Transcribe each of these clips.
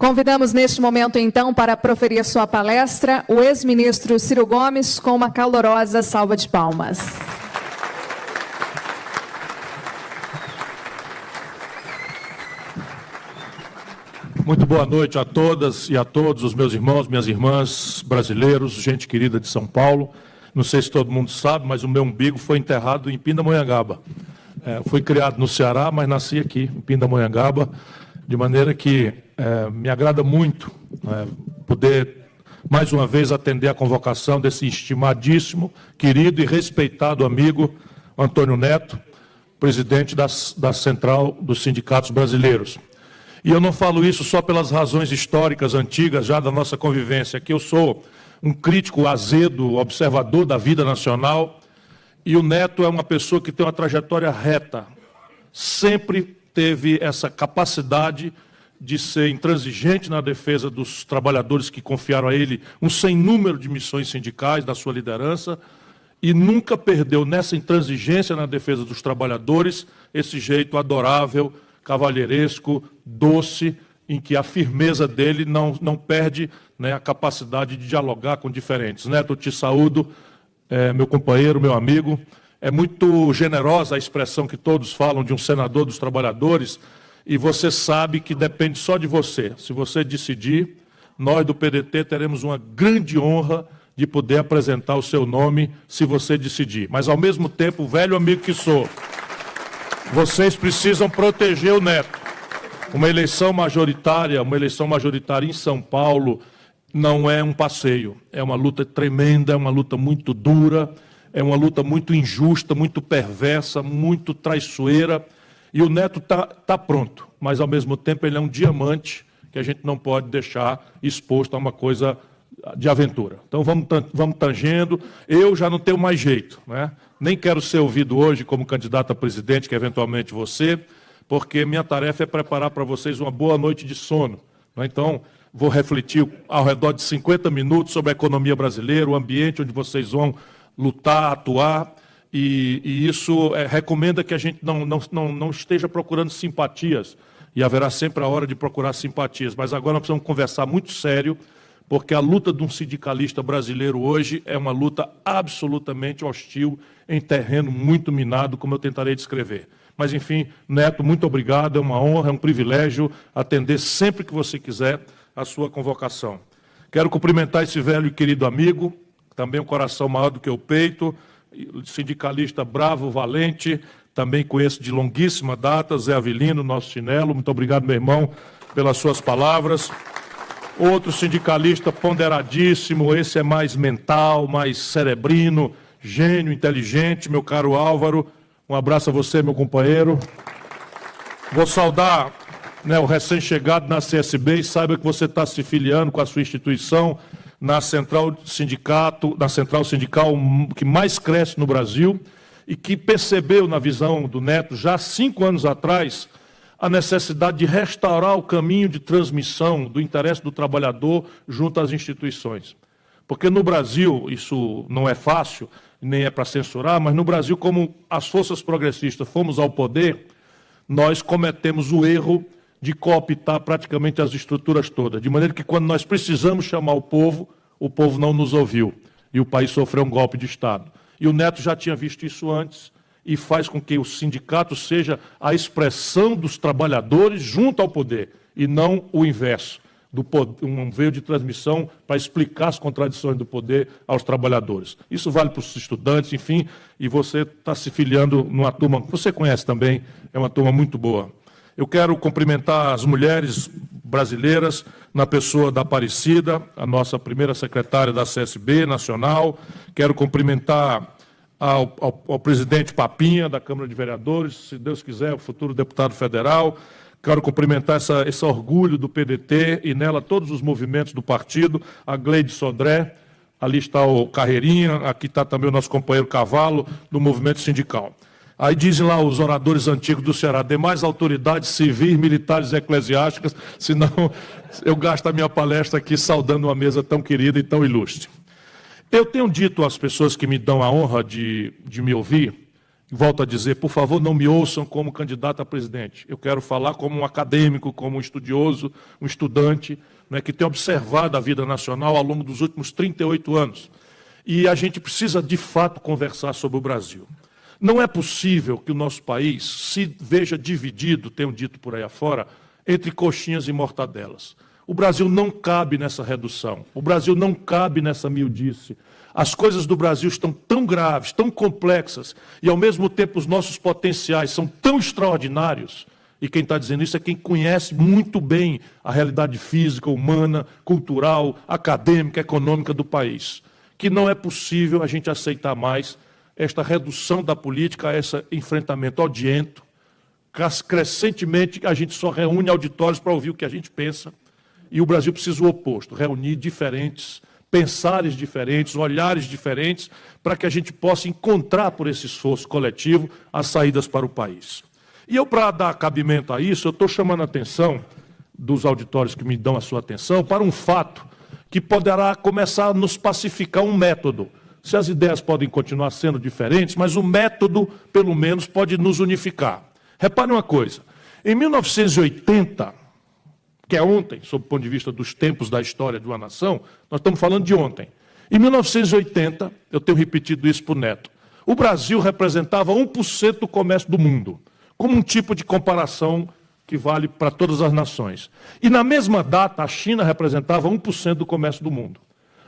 Convidamos neste momento, então, para proferir sua palestra, o ex-ministro Ciro Gomes, com uma calorosa salva de palmas. Muito boa noite a todas e a todos os meus irmãos, minhas irmãs, brasileiros, gente querida de São Paulo. Não sei se todo mundo sabe, mas o meu umbigo foi enterrado em Pindamonhangaba. Fui criado no Ceará, mas nasci aqui, em Pindamonhangaba, de maneira que me agrada muito poder, mais uma vez, atender a convocação desse estimadíssimo, querido e respeitado amigo Antônio Neto, presidente da Central dos Sindicatos Brasileiros. E eu não falo isso só pelas razões históricas antigas já da nossa convivência, que eu sou um crítico azedo, observador da vida nacional, e o Neto é uma pessoa que tem uma trajetória reta, sempre teve essa capacidade de ser intransigente na defesa dos trabalhadores que confiaram a ele um sem número de missões sindicais da sua liderança, e nunca perdeu nessa intransigência na defesa dos trabalhadores esse jeito adorável, cavalheiresco, doce, em que a firmeza dele não perde, né, a capacidade de dialogar com diferentes. Neto, eu te saúdo, meu companheiro, meu amigo. É muito generosa a expressão que todos falam de um senador dos trabalhadores, e você sabe que depende só de você. Se você decidir, nós do PDT teremos uma grande honra de poder apresentar o seu nome, se você decidir. Mas, ao mesmo tempo, velho amigo que sou, vocês precisam proteger o Neto. Uma eleição majoritária em São Paulo não é um passeio. É uma luta tremenda, é uma luta muito dura, é uma luta muito injusta, muito perversa, muito traiçoeira. E o Neto tá pronto, mas, ao mesmo tempo, ele é um diamante que a gente não pode deixar exposto a uma coisa de aventura. Então, vamos tangendo. Eu já não tenho mais jeito, né? Nem quero ser ouvido hoje como candidato a presidente, que é eventualmente você, porque minha tarefa é preparar para vocês uma boa noite de sono, né? Então, vou refletir ao redor de 50 minutos sobre a economia brasileira, o ambiente onde vocês vão lutar, atuar, e isso recomenda que a gente não esteja procurando simpatias, e haverá sempre a hora de procurar simpatias, mas agora nós precisamos conversar muito sério, porque a luta de um sindicalista brasileiro hoje é uma luta absolutamente hostil, em terreno muito minado, como eu tentarei descrever. Mas, enfim, Neto, muito obrigado, é uma honra, é um privilégio atender sempre que você quiser a sua convocação. Quero cumprimentar esse velho e querido amigo, também um coração maior do que o peito, sindicalista bravo, valente, também conheço de longuíssima data, Zé Avelino, nosso chinelo. Muito obrigado, meu irmão, pelas suas palavras. Outro sindicalista ponderadíssimo, esse é mais mental, mais cerebrino, gênio, inteligente, meu caro Álvaro. Um abraço a você, meu companheiro. Vou saudar, né, o recém-chegado na CSB, e saiba que você está se filiando com a sua instituição na central sindical que mais cresce no Brasil, e que percebeu, na visão do Neto, já 5 anos atrás, a necessidade de restaurar o caminho de transmissão do interesse do trabalhador junto às instituições. Porque no Brasil, isso não é fácil, nem é para censurar, mas no Brasil, como as forças progressistas fomos ao poder, nós cometemos o erro de cooptar praticamente as estruturas todas, de maneira que, quando nós precisamos chamar o povo não nos ouviu, e o país sofreu um golpe de Estado. E o Neto já tinha visto isso antes, e faz com que o sindicato seja a expressão dos trabalhadores junto ao poder, e não o inverso, um veio de transmissão para explicar as contradições do poder aos trabalhadores. Isso vale para os estudantes, enfim, e você está se filiando numa turma que você conhece também, é uma turma muito boa. Eu quero cumprimentar as mulheres brasileiras, na pessoa da Aparecida, a nossa primeira secretária da CSB nacional. Quero cumprimentar ao presidente Papinha, da Câmara de Vereadores, se Deus quiser, o futuro deputado federal. Quero cumprimentar esse orgulho do PDT e nela todos os movimentos do partido, a Gleide Sodré, ali está o Carreirinha, aqui está também o nosso companheiro Cavalo, do movimento sindical. Aí dizem lá os oradores antigos do Ceará, demais autoridades civis, militares e eclesiásticas, senão eu gasto a minha palestra aqui saudando uma mesa tão querida e tão ilustre. Eu tenho dito às pessoas que me dão a honra de me ouvir, volto a dizer, por favor, não me ouçam como candidato a presidente. Eu quero falar como um acadêmico, como um estudioso, um estudante, né, que tem observado a vida nacional ao longo dos últimos 38 anos. E a gente precisa, de fato, conversar sobre o Brasil. Não é possível que o nosso país se veja dividido, tenho dito por aí afora, entre coxinhas e mortadelas. O Brasil não cabe nessa redução. O Brasil não cabe nessa miudice. As coisas do Brasil estão tão graves, tão complexas, e ao mesmo tempo os nossos potenciais são tão extraordinários, e quem está dizendo isso é quem conhece muito bem a realidade física, humana, cultural, acadêmica, econômica do país, que não é possível a gente aceitar mais esta redução da política a esse enfrentamento odiento. Crescentemente a gente só reúne auditórios para ouvir o que a gente pensa, e o Brasil precisa o oposto, reunir diferentes, pensares diferentes, olhares diferentes, para que a gente possa encontrar, por esse esforço coletivo, as saídas para o país. E eu, para dar cabimento a isso, eu estou chamando a atenção dos auditórios que me dão a sua atenção para um fato que poderá começar a nos pacificar um método. Se as ideias podem continuar sendo diferentes, mas o método, pelo menos, pode nos unificar. Repare uma coisa, em 1980, que é ontem, sob o ponto de vista dos tempos da história de uma nação, nós estamos falando de ontem. Em 1980, eu tenho repetido isso para o Neto, o Brasil representava 1% do comércio do mundo, como um tipo de comparação que vale para todas as nações. E na mesma data, a China representava 1% do comércio do mundo.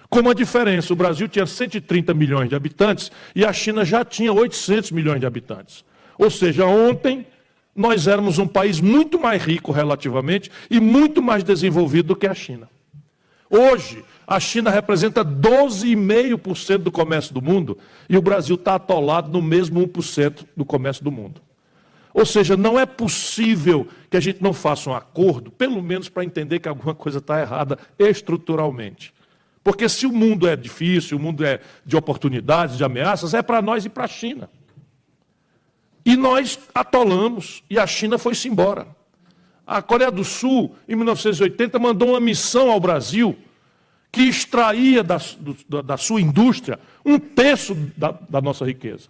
Com uma diferença, o Brasil tinha 130 milhões de habitantes e a China já tinha 800 milhões de habitantes. Ou seja, ontem nós éramos um país muito mais rico relativamente e muito mais desenvolvido do que a China. Hoje, a China representa 12,5% do comércio do mundo e o Brasil está atolado no mesmo 1% do comércio do mundo. Ou seja, não é possível que a gente não faça um acordo, pelo menos para entender que alguma coisa está errada estruturalmente. Porque se o mundo é difícil, o mundo é de oportunidades, de ameaças, é para nós e para a China. E nós atolamos, e a China foi-se embora. A Coreia do Sul, em 1980, mandou uma missão ao Brasil que extraía da sua indústria 1/3 da nossa riqueza.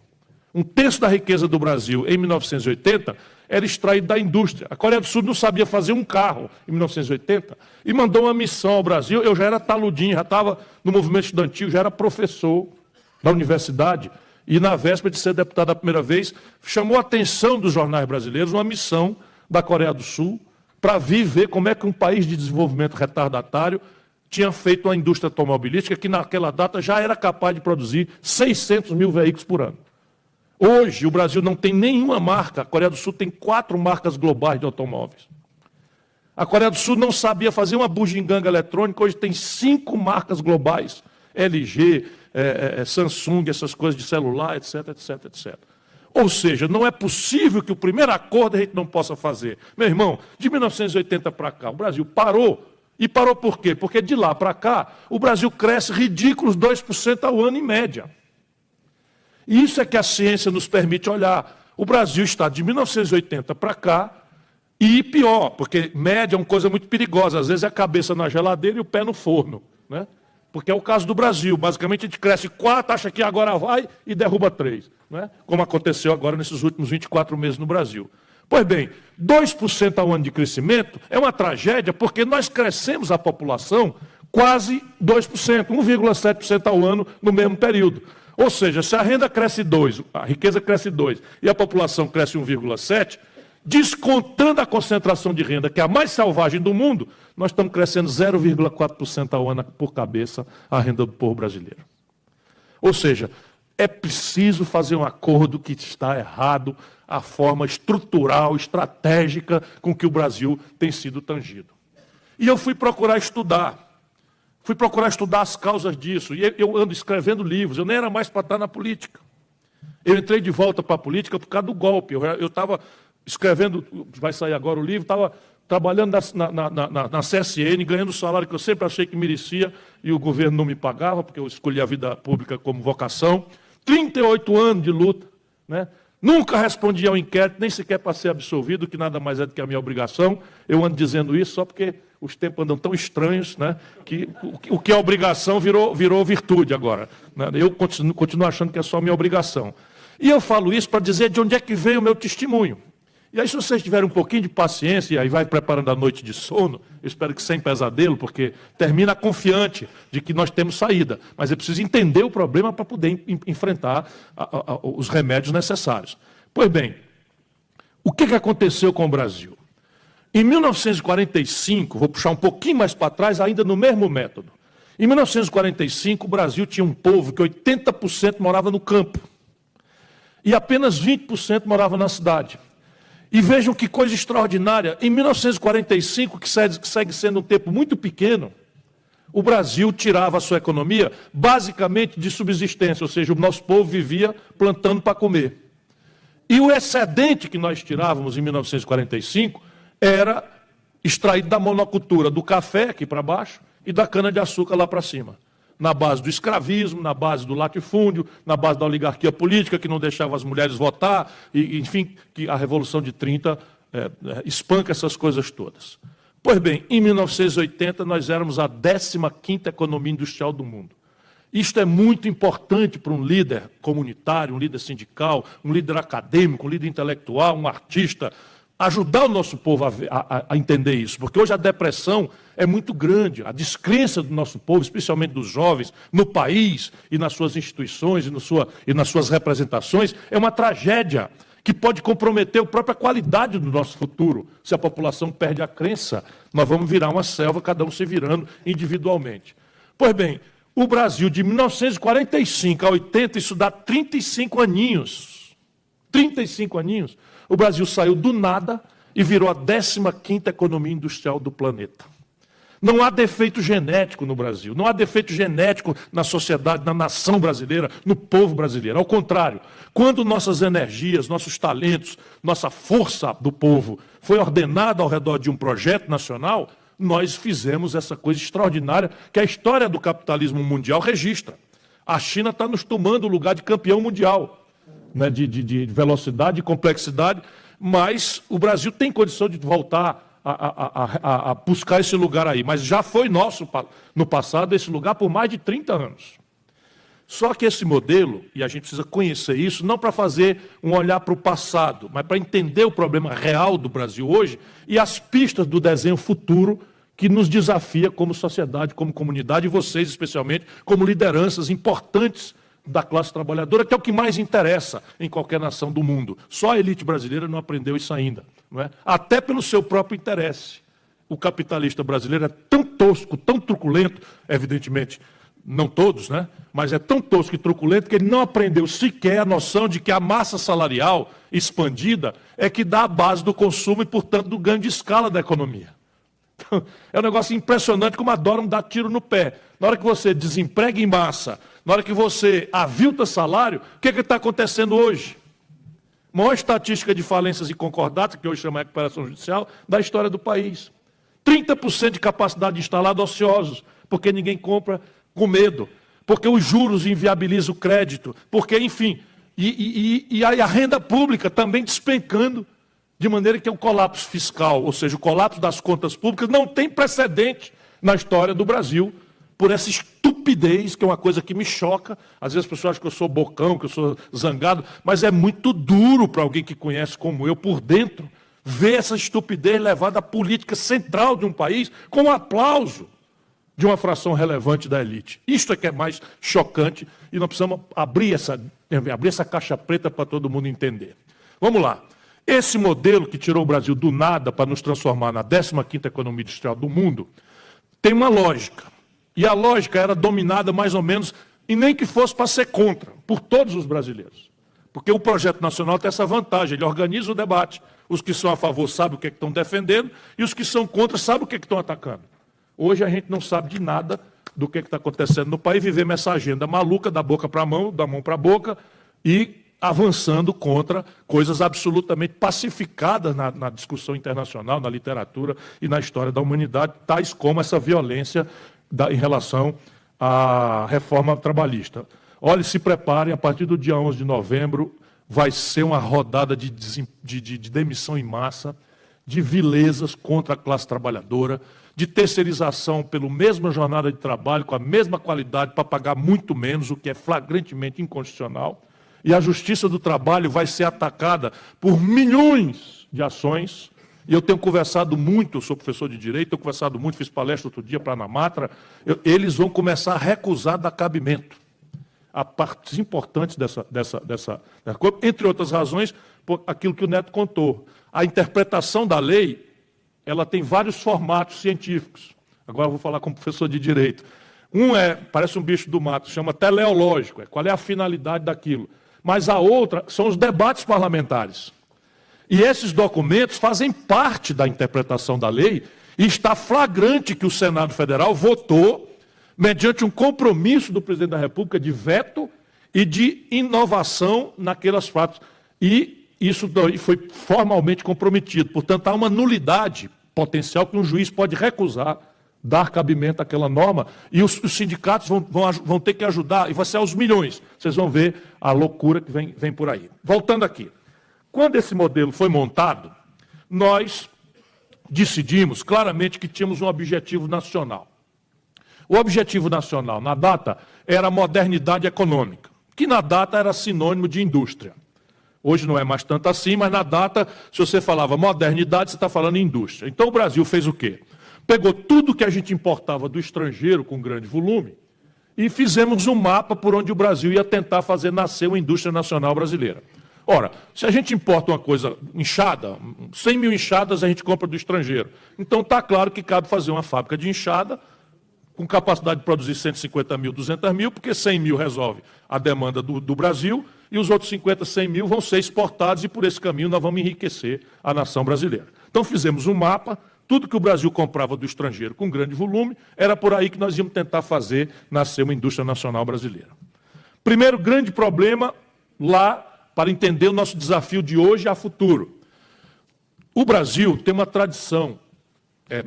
1/3 da riqueza do Brasil, em 1980, era extraído da indústria. A Coreia do Sul não sabia fazer um carro, em 1980, e mandou uma missão ao Brasil. Eu já era taludinho, já estava no movimento estudantil, já era professor da universidade, e na véspera de ser deputado a primeira vez, chamou a atenção dos jornais brasileiros uma missão da Coreia do Sul para vir ver como é que um país de desenvolvimento retardatário tinha feito uma indústria automobilística que naquela data já era capaz de produzir 600 mil veículos por ano. Hoje o Brasil não tem nenhuma marca, a Coreia do Sul tem 4 marcas globais de automóveis. A Coreia do Sul não sabia fazer uma bugiganga eletrônica, hoje tem 5 marcas globais, LG, Samsung, essas coisas de celular, etc, etc, etc. Ou seja, não é possível que o primeiro acordo a gente não possa fazer. Meu irmão, de 1980 para cá, o Brasil parou. E parou por quê? Porque de lá para cá, o Brasil cresce ridículos 2% ao ano em média. E isso é que a ciência nos permite olhar. O Brasil está de 1980 para cá, e pior, porque média é uma coisa muito perigosa. Às vezes é a cabeça na geladeira e o pé no forno, né? Porque é o caso do Brasil. Basicamente, a gente cresce 4, acha que agora vai e derruba 3. Né? Como aconteceu agora nesses últimos 24 meses no Brasil. Pois bem, 2% ao ano de crescimento é uma tragédia porque nós crescemos a população quase 2%, 1,7% ao ano no mesmo período. Ou seja, se a renda cresce 2, a riqueza cresce 2 e a população cresce 1,7%, descontando a concentração de renda, que é a mais selvagem do mundo, nós estamos crescendo 0,4% ao ano por cabeça a renda do povo brasileiro. Ou seja, é preciso fazer um acordo que está errado a forma estrutural, estratégica com que o Brasil tem sido tangido. E eu fui procurar estudar as causas disso, e eu ando escrevendo livros, eu nem era mais para estar na política. Eu entrei de volta para a política por causa do golpe, eu estava escrevendo, vai sair agora o livro, estava trabalhando na CSN, ganhando o salário que eu sempre achei que merecia, e o governo não me pagava, porque eu escolhi a vida pública como vocação. 38 anos de luta, né? Nunca respondi ao inquérito, nem sequer para ser absolvido, que nada mais é do que a minha obrigação. Eu ando dizendo isso só porque os tempos andam tão estranhos, né, que o que é obrigação virou virtude agora. Né? Eu continuo achando que é só minha obrigação. E eu falo isso para dizer de onde é que veio o meu testemunho. E aí, se vocês tiverem um pouquinho de paciência, e aí vai preparando a noite de sono, eu espero que sem pesadelo, porque termina confiante de que nós temos saída. Mas é preciso entender o problema para poder enfrentar os remédios necessários. Pois bem, o que aconteceu com o Brasil? Em 1945, vou puxar um pouquinho mais para trás, ainda no mesmo método. Em 1945, o Brasil tinha um povo que 80% morava no campo. E apenas 20% morava na cidade. E vejam que coisa extraordinária, em 1945, que segue sendo um tempo muito pequeno, o Brasil tirava a sua economia basicamente de subsistência, ou seja, o nosso povo vivia plantando para comer. E o excedente que nós tirávamos em 1945 era extraído da monocultura do café aqui para baixo e da cana-de-açúcar lá para cima. Na base do escravismo, na base do latifúndio, na base da oligarquia política, que não deixava as mulheres votar, e, enfim, que a Revolução de 30 espanca essas coisas todas. Pois bem, em 1980 nós éramos a 15ª economia industrial do mundo. Isto é muito importante para um líder comunitário, um líder sindical, um líder acadêmico, um líder intelectual, um artista, ajudar o nosso povo a entender isso, porque hoje a depressão é muito grande, a descrença do nosso povo, especialmente dos jovens, no país e nas suas instituições e nas suas representações, é uma tragédia que pode comprometer a própria qualidade do nosso futuro. Se a população perde a crença, nós vamos virar uma selva, cada um se virando individualmente. Pois bem, o Brasil de 1945 a 80, isso dá 35 aninhos. 35 aninhos. O Brasil saiu do nada e virou a 15ª economia industrial do planeta. Não há defeito genético no Brasil, não há defeito genético na sociedade, na nação brasileira, no povo brasileiro. Ao contrário, quando nossas energias, nossos talentos, nossa força do povo foi ordenada ao redor de um projeto nacional, nós fizemos essa coisa extraordinária que a história do capitalismo mundial registra. A China está nos tomando o lugar de campeão mundial. Né, de velocidade e complexidade, mas o Brasil tem condição de voltar a buscar esse lugar aí. Mas já foi nosso no passado esse lugar por mais de 30 anos. Só que esse modelo, e a gente precisa conhecer isso, não para fazer um olhar para o passado, mas para entender o problema real do Brasil hoje e as pistas do desenho futuro que nos desafia como sociedade, como comunidade, e vocês especialmente, como lideranças importantes da classe trabalhadora, que é o que mais interessa em qualquer nação do mundo. Só a elite brasileira não aprendeu isso ainda. Não é? Até pelo seu próprio interesse. O capitalista brasileiro é tão tosco, tão truculento, evidentemente, não todos, né? Mas é tão tosco e truculento que ele não aprendeu sequer a noção de que a massa salarial expandida é que dá a base do consumo e, portanto, do ganho de escala da economia. Então, é um negócio impressionante como adoram dar tiro no pé. Na hora que você desemprega em massa, na hora que você avilta salário, o que está acontecendo hoje? Maior estatística de falências e concordatas, que hoje chama de recuperação judicial, da história do país. 30% de capacidade instalada ociosos, porque ninguém compra com medo, porque os juros inviabilizam o crédito, porque, enfim, e a renda pública também despencando, de maneira que o colapso fiscal, ou seja, o colapso das contas públicas, não tem precedente na história do Brasil, por essa estupidez, que é uma coisa que me choca. Às vezes as pessoas acham que eu sou bocão, que eu sou zangado, mas é muito duro para alguém que conhece como eu por dentro, ver essa estupidez levada à política central de um país com o aplauso de uma fração relevante da elite. Isto é que é mais chocante e nós precisamos abrir essa caixa preta para todo mundo entender. Vamos lá. Esse modelo que tirou o Brasil do nada para nos transformar na 15ª economia industrial do mundo tem uma lógica. E a lógica era dominada mais ou menos, e nem que fosse para ser contra, por todos os brasileiros. Porque o projeto nacional tem essa vantagem, ele organiza o debate. Os que são a favor sabem o que estão defendendo, e os que são contra sabem o que estão atacando. Hoje a gente não sabe de nada do que está acontecendo no país, vivemos essa agenda maluca, da boca para a mão, da mão para a boca, e avançando contra coisas absolutamente pacificadas na discussão internacional, na literatura e na história da humanidade, tais como essa violência em relação à reforma trabalhista. Olha, se preparem, a partir do dia 11 de novembro vai ser uma rodada de demissão em massa, de vilezas contra a classe trabalhadora, de terceirização pela mesma jornada de trabalho, com a mesma qualidade, para pagar muito menos, o que é flagrantemente inconstitucional. e a Justiça do Trabalho vai ser atacada por milhões de ações. E eu tenho conversado muito, eu sou professor de Direito, tenho conversado muito, fiz palestra outro dia para a Anamatra, eles vão começar a recusar dar cabimento a partes importantes dessa coisa, entre outras razões, por aquilo que o Neto contou. A interpretação da lei, ela tem vários formatos científicos. Agora eu vou falar como professor de Direito. Um parece um bicho do mato, chama teleológico, qual é a finalidade daquilo. Mas a outra são os debates parlamentares. E esses documentos fazem parte da interpretação da lei e está flagrante que o Senado Federal votou mediante um compromisso do presidente da República de veto e de inovação naquelas fatos. E isso foi formalmente comprometido. Portanto, há uma nulidade potencial que um juiz pode recusar dar cabimento àquela norma, e os sindicatos vão ter que ajudar, e vai ser aos milhões. Vocês vão ver a loucura que vem por aí. Voltando aqui. Quando esse modelo foi montado, nós decidimos claramente que tínhamos um objetivo nacional. O objetivo nacional, na data, era a modernidade econômica, que na data era sinônimo de indústria. Hoje não é mais tanto assim, mas na data, se você falava modernidade, você está falando indústria. Então o Brasil fez o quê? Pegou tudo que a gente importava do estrangeiro com grande volume e fizemos um mapa por onde o Brasil ia tentar fazer nascer uma indústria nacional brasileira. Ora, se a gente importa uma coisa enxada, 100 mil enxadas a gente compra do estrangeiro. Então está claro que cabe fazer uma fábrica de enxada com capacidade de produzir 150 mil, 200 mil, porque 100 mil resolve a demanda do Brasil e os outros 50, 100 mil vão ser exportados e por esse caminho nós vamos enriquecer a nação brasileira. Então fizemos um mapa. Tudo que o Brasil comprava do estrangeiro com grande volume, era por aí que nós íamos tentar fazer nascer uma indústria nacional brasileira. Primeiro grande problema lá, para entender o nosso desafio de hoje a futuro. O Brasil tem uma tradição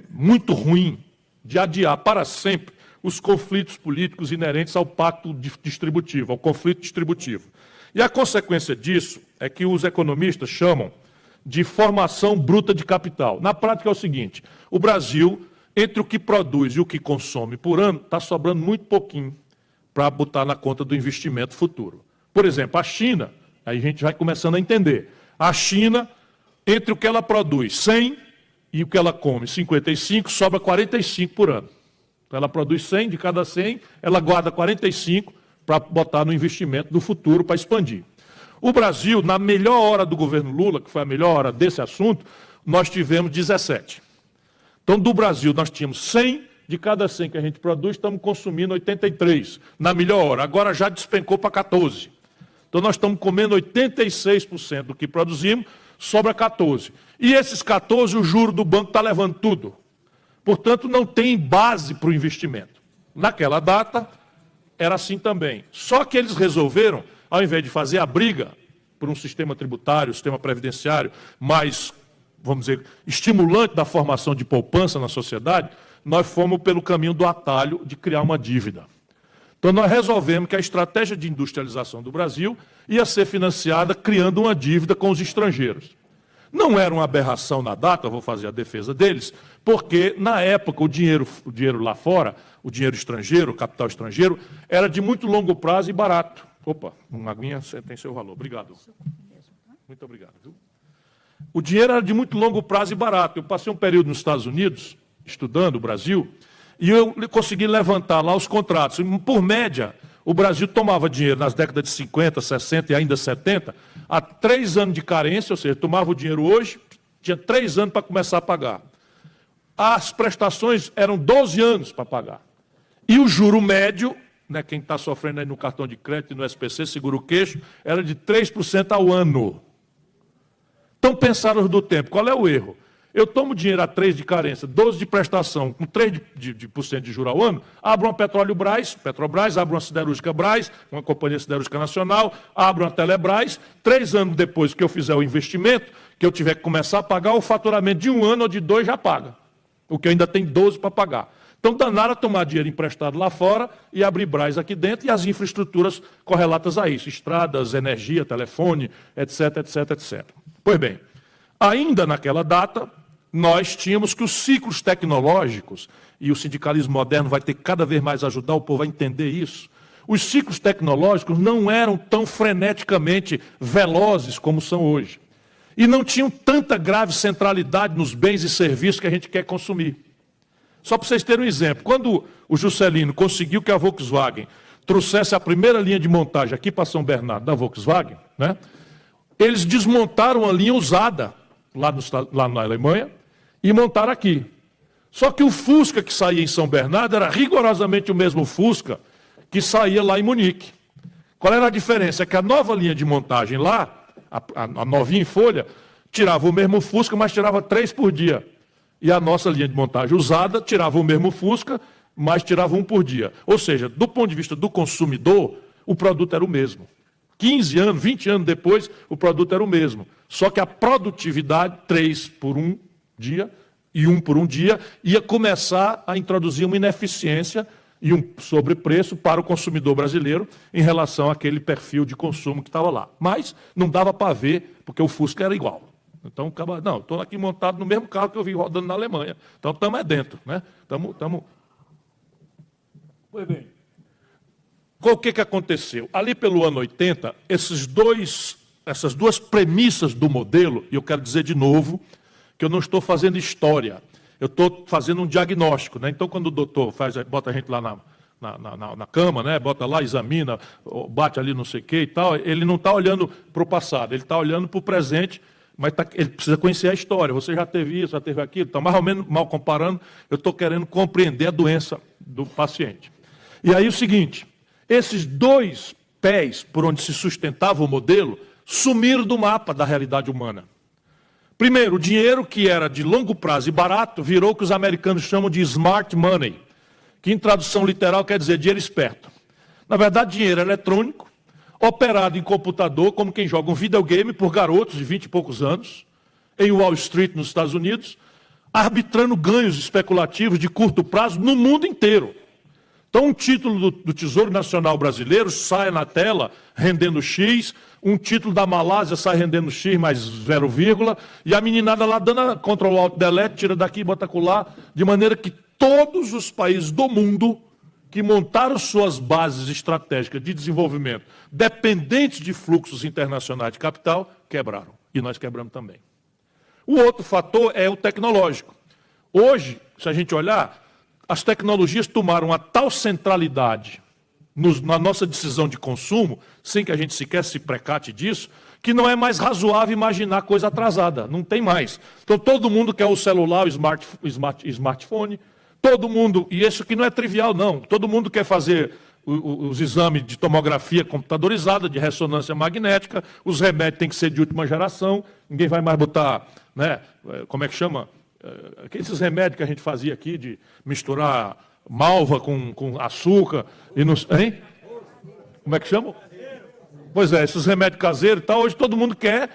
muito ruim de adiar para sempre os conflitos políticos inerentes ao pacto distributivo, ao conflito distributivo. E a consequência disso é que os economistas chamam de formação bruta de capital. Na prática é o seguinte, o Brasil, entre o que produz e o que consome por ano, está sobrando muito pouquinho para botar na conta do investimento futuro. Por exemplo, a China, aí a gente vai começando a entender, a China, entre o que ela produz, 100, e o que ela come, 55, sobra 45 por ano. Então ela produz 100, de cada 100, ela guarda 45 para botar no investimento do futuro, para expandir. O Brasil, na melhor hora do governo Lula, que foi a melhor hora desse assunto, nós tivemos 17. Então, do Brasil, nós tínhamos 100, de cada 100 que a gente produz, estamos consumindo 83, na melhor hora. Agora já despencou para 14. Então, nós estamos comendo 86% do que produzimos, sobra 14. E esses 14, o juro do banco está levando tudo. Portanto, não tem base para o investimento. Naquela data, era assim também. Só que eles resolveram, ao invés de fazer a briga por um sistema tributário, sistema previdenciário mais, vamos dizer, estimulante da formação de poupança na sociedade, nós fomos pelo caminho do atalho de criar uma dívida. Então nós resolvemos que a estratégia de industrialização do Brasil ia ser financiada criando uma dívida com os estrangeiros. Não era uma aberração na data, vou fazer a defesa deles, porque na época o dinheiro lá fora, o dinheiro estrangeiro, o capital estrangeiro, era de muito longo prazo e barato. Opa, uma aguinha tem seu valor. Obrigado. Muito obrigado. Viu? O dinheiro era de muito longo prazo e barato. Eu passei um período nos Estados Unidos, estudando o Brasil, e eu consegui levantar lá os contratos. Por média, o Brasil tomava dinheiro nas décadas de 50, 60 e ainda 70, há 3 anos de carência, ou seja, tomava o dinheiro hoje, tinha 3 anos para começar a pagar. As prestações eram 12 anos para pagar. E o juro médio, né, quem está sofrendo aí no cartão de crédito e no SPC, segura o queixo, era de 3% ao ano. Então pensaram do tempo, qual é o erro? Eu tomo dinheiro a 3 de carência, 12 de prestação, com 3% de juros ao ano, abro uma Petrobras, abro uma Siderúrgica Brás, uma companhia siderúrgica nacional, abro uma Telebrás, 3 anos depois que eu fizer o investimento, que eu tiver que começar a pagar, o faturamento de 1 ano ou de 2 já paga, porque ainda tem 12 para pagar. Então, danaram a tomar dinheiro emprestado lá fora e abrir Brás aqui dentro e as infraestruturas correlatas a isso, estradas, energia, telefone, etc, etc, etc. Pois bem, ainda naquela data, nós tínhamos que os ciclos tecnológicos, e o sindicalismo moderno vai ter que cada vez mais ajudar o povo a entender isso, os ciclos tecnológicos não eram tão freneticamente velozes como são hoje. E não tinham tanta grave centralidade nos bens e serviços que a gente quer consumir. Só para vocês terem um exemplo, quando o Juscelino conseguiu que a Volkswagen trouxesse a primeira linha de montagem aqui para São Bernardo da Volkswagen, né, eles desmontaram a linha usada lá na Alemanha e montaram aqui. Só que o Fusca que saía em São Bernardo era rigorosamente o mesmo Fusca que saía lá em Munique. Qual era a diferença? É que a nova linha de montagem lá, a novinha em folha, tirava o mesmo Fusca, mas tirava 3 por dia. E a nossa linha de montagem usada tirava o mesmo Fusca, mas tirava 1 por dia. Ou seja, do ponto de vista do consumidor, o produto era o mesmo. 15 anos, 20 anos depois, o produto era o mesmo. Só que a produtividade, 3 por 1 dia e 1 por 1 dia, ia começar a introduzir uma ineficiência e um sobrepreço para o consumidor brasileiro em relação àquele perfil de consumo que estava lá. Mas não dava para ver, porque o Fusca era igual. Então, não, estou aqui montado no mesmo carro que eu vi rodando na Alemanha. Então, estamos dentro, né? Pois bem, o que aconteceu? Ali pelo ano 80, essas duas premissas do modelo, e eu quero dizer de novo que eu não estou fazendo história, eu estou fazendo um diagnóstico, né? Então, quando o doutor bota a gente lá na cama, né? Bota lá, examina, bate ali não sei o que e tal, ele não está olhando para o passado, ele está olhando para o presente, mas ele precisa conhecer a história. Você já teve isso, já teve aquilo, está mais ou menos mal comparando, eu estou querendo compreender a doença do paciente. E aí o seguinte, esses 2 pés por onde se sustentava o modelo sumiram do mapa da realidade humana. Primeiro, o dinheiro que era de longo prazo e barato virou o que os americanos chamam de smart money, que em tradução literal quer dizer dinheiro esperto. Na verdade, dinheiro eletrônico, operado em computador, como quem joga um videogame por garotos de 20 e poucos anos, em Wall Street, nos Estados Unidos, arbitrando ganhos especulativos de curto prazo no mundo inteiro. Então, um título do Tesouro Nacional Brasileiro sai na tela rendendo X, um título da Malásia sai rendendo X mais 0, e a meninada lá dando Ctrl Alt Delete, tira daqui, bota acolá, de maneira que todos os países do mundo que montaram suas bases estratégicas de desenvolvimento dependentes de fluxos internacionais de capital, quebraram. E nós quebramos também. O outro fator é o tecnológico. Hoje, se a gente olhar, as tecnologias tomaram uma tal centralidade na nossa decisão de consumo, sem que a gente sequer se precate disso, que não é mais razoável imaginar coisa atrasada. Não tem mais. Então, todo mundo quer o celular, o smartphone, todo mundo, e isso aqui não é trivial, não, todo mundo quer fazer os exames de tomografia computadorizada, de ressonância magnética, os remédios têm que ser de última geração, ninguém vai mais botar, né, como é que chama? Aqueles remédios que a gente fazia aqui, de misturar malva com açúcar, e não, hein? Como é que chama? Pois é, esses remédios caseiros e tal, hoje todo mundo quer.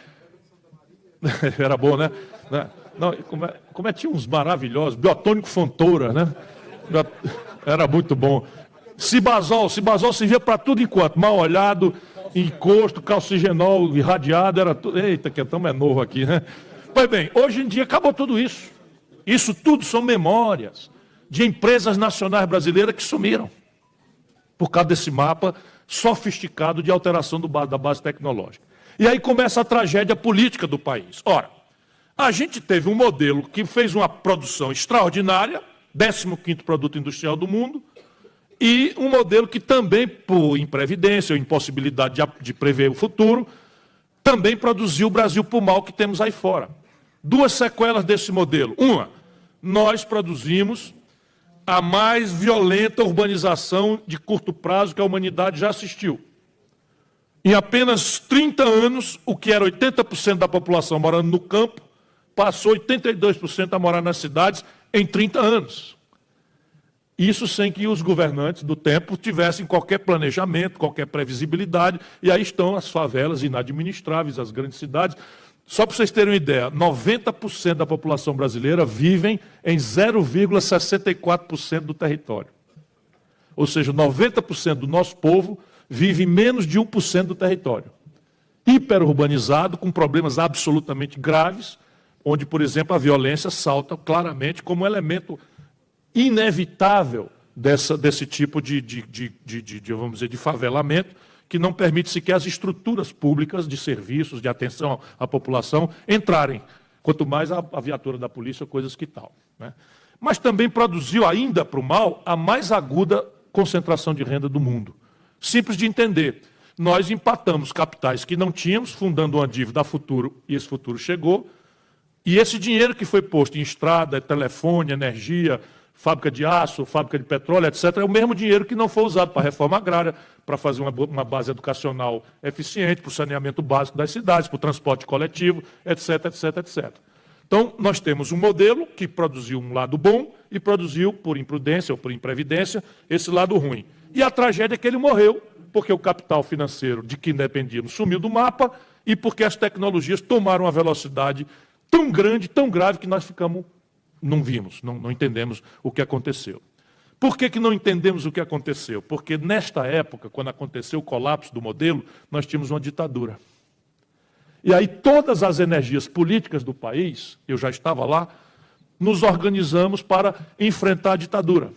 Era bom, né? Não, como é, tinha uns maravilhosos, biotônico Fontoura, né? Era muito bom. Cibazol servia para tudo enquanto, mal olhado, encosto, calcigenol irradiado, era tudo. Eita, que tão é novo aqui, né? Pois bem, hoje em dia acabou tudo isso. Isso tudo são memórias de empresas nacionais brasileiras que sumiram por causa desse mapa sofisticado de alteração da base tecnológica. E aí começa a tragédia política do país. Ora, a gente teve um modelo que fez uma produção extraordinária, 15º produto industrial do mundo, e um modelo que também, por imprevidência ou impossibilidade de prever o futuro, também produziu o Brasil para o mal que temos aí fora. 2 sequelas desse modelo. Uma, nós produzimos a mais violenta urbanização de curto prazo que a humanidade já assistiu. Em apenas 30 anos, o que era 80% da população morando no campo, passou 82% a morar nas cidades em 30 anos. Isso sem que os governantes do tempo tivessem qualquer planejamento, qualquer previsibilidade, e aí estão as favelas inadministráveis, as grandes cidades. Só para vocês terem uma ideia, 90% da população brasileira vivem em 0,64% do território. Ou seja, 90% do nosso povo vive em menos de 1% do território. Hiperurbanizado, com problemas absolutamente graves, onde, por exemplo, a violência salta claramente como um elemento inevitável desse tipo vamos dizer, de favelamento, que não permite sequer as estruturas públicas de serviços, de atenção à população entrarem, quanto mais a viatura da polícia, coisas que tal, né? Mas também produziu ainda para o mal a mais aguda concentração de renda do mundo. Simples de entender. Nós empatamos capitais que não tínhamos, fundando uma dívida a futuro, e esse futuro chegou, e esse dinheiro que foi posto em estrada, telefone, energia, fábrica de aço, fábrica de petróleo, etc., é o mesmo dinheiro que não foi usado para a reforma agrária, para fazer uma base educacional eficiente, para o saneamento básico das cidades, para o transporte coletivo, etc., etc., etc. Então, nós temos um modelo que produziu um lado bom e produziu, por imprudência ou por imprevidência, esse lado ruim. E a tragédia é que ele morreu, porque o capital financeiro de que dependíamos sumiu do mapa e porque as tecnologias tomaram uma velocidade tão grande, tão grave, que nós não vimos, não entendemos o que aconteceu. Por que não entendemos o que aconteceu? Porque nesta época, quando aconteceu o colapso do modelo, nós tínhamos uma ditadura. E aí todas as energias políticas do país, eu já estava lá, nos organizamos para enfrentar a ditadura.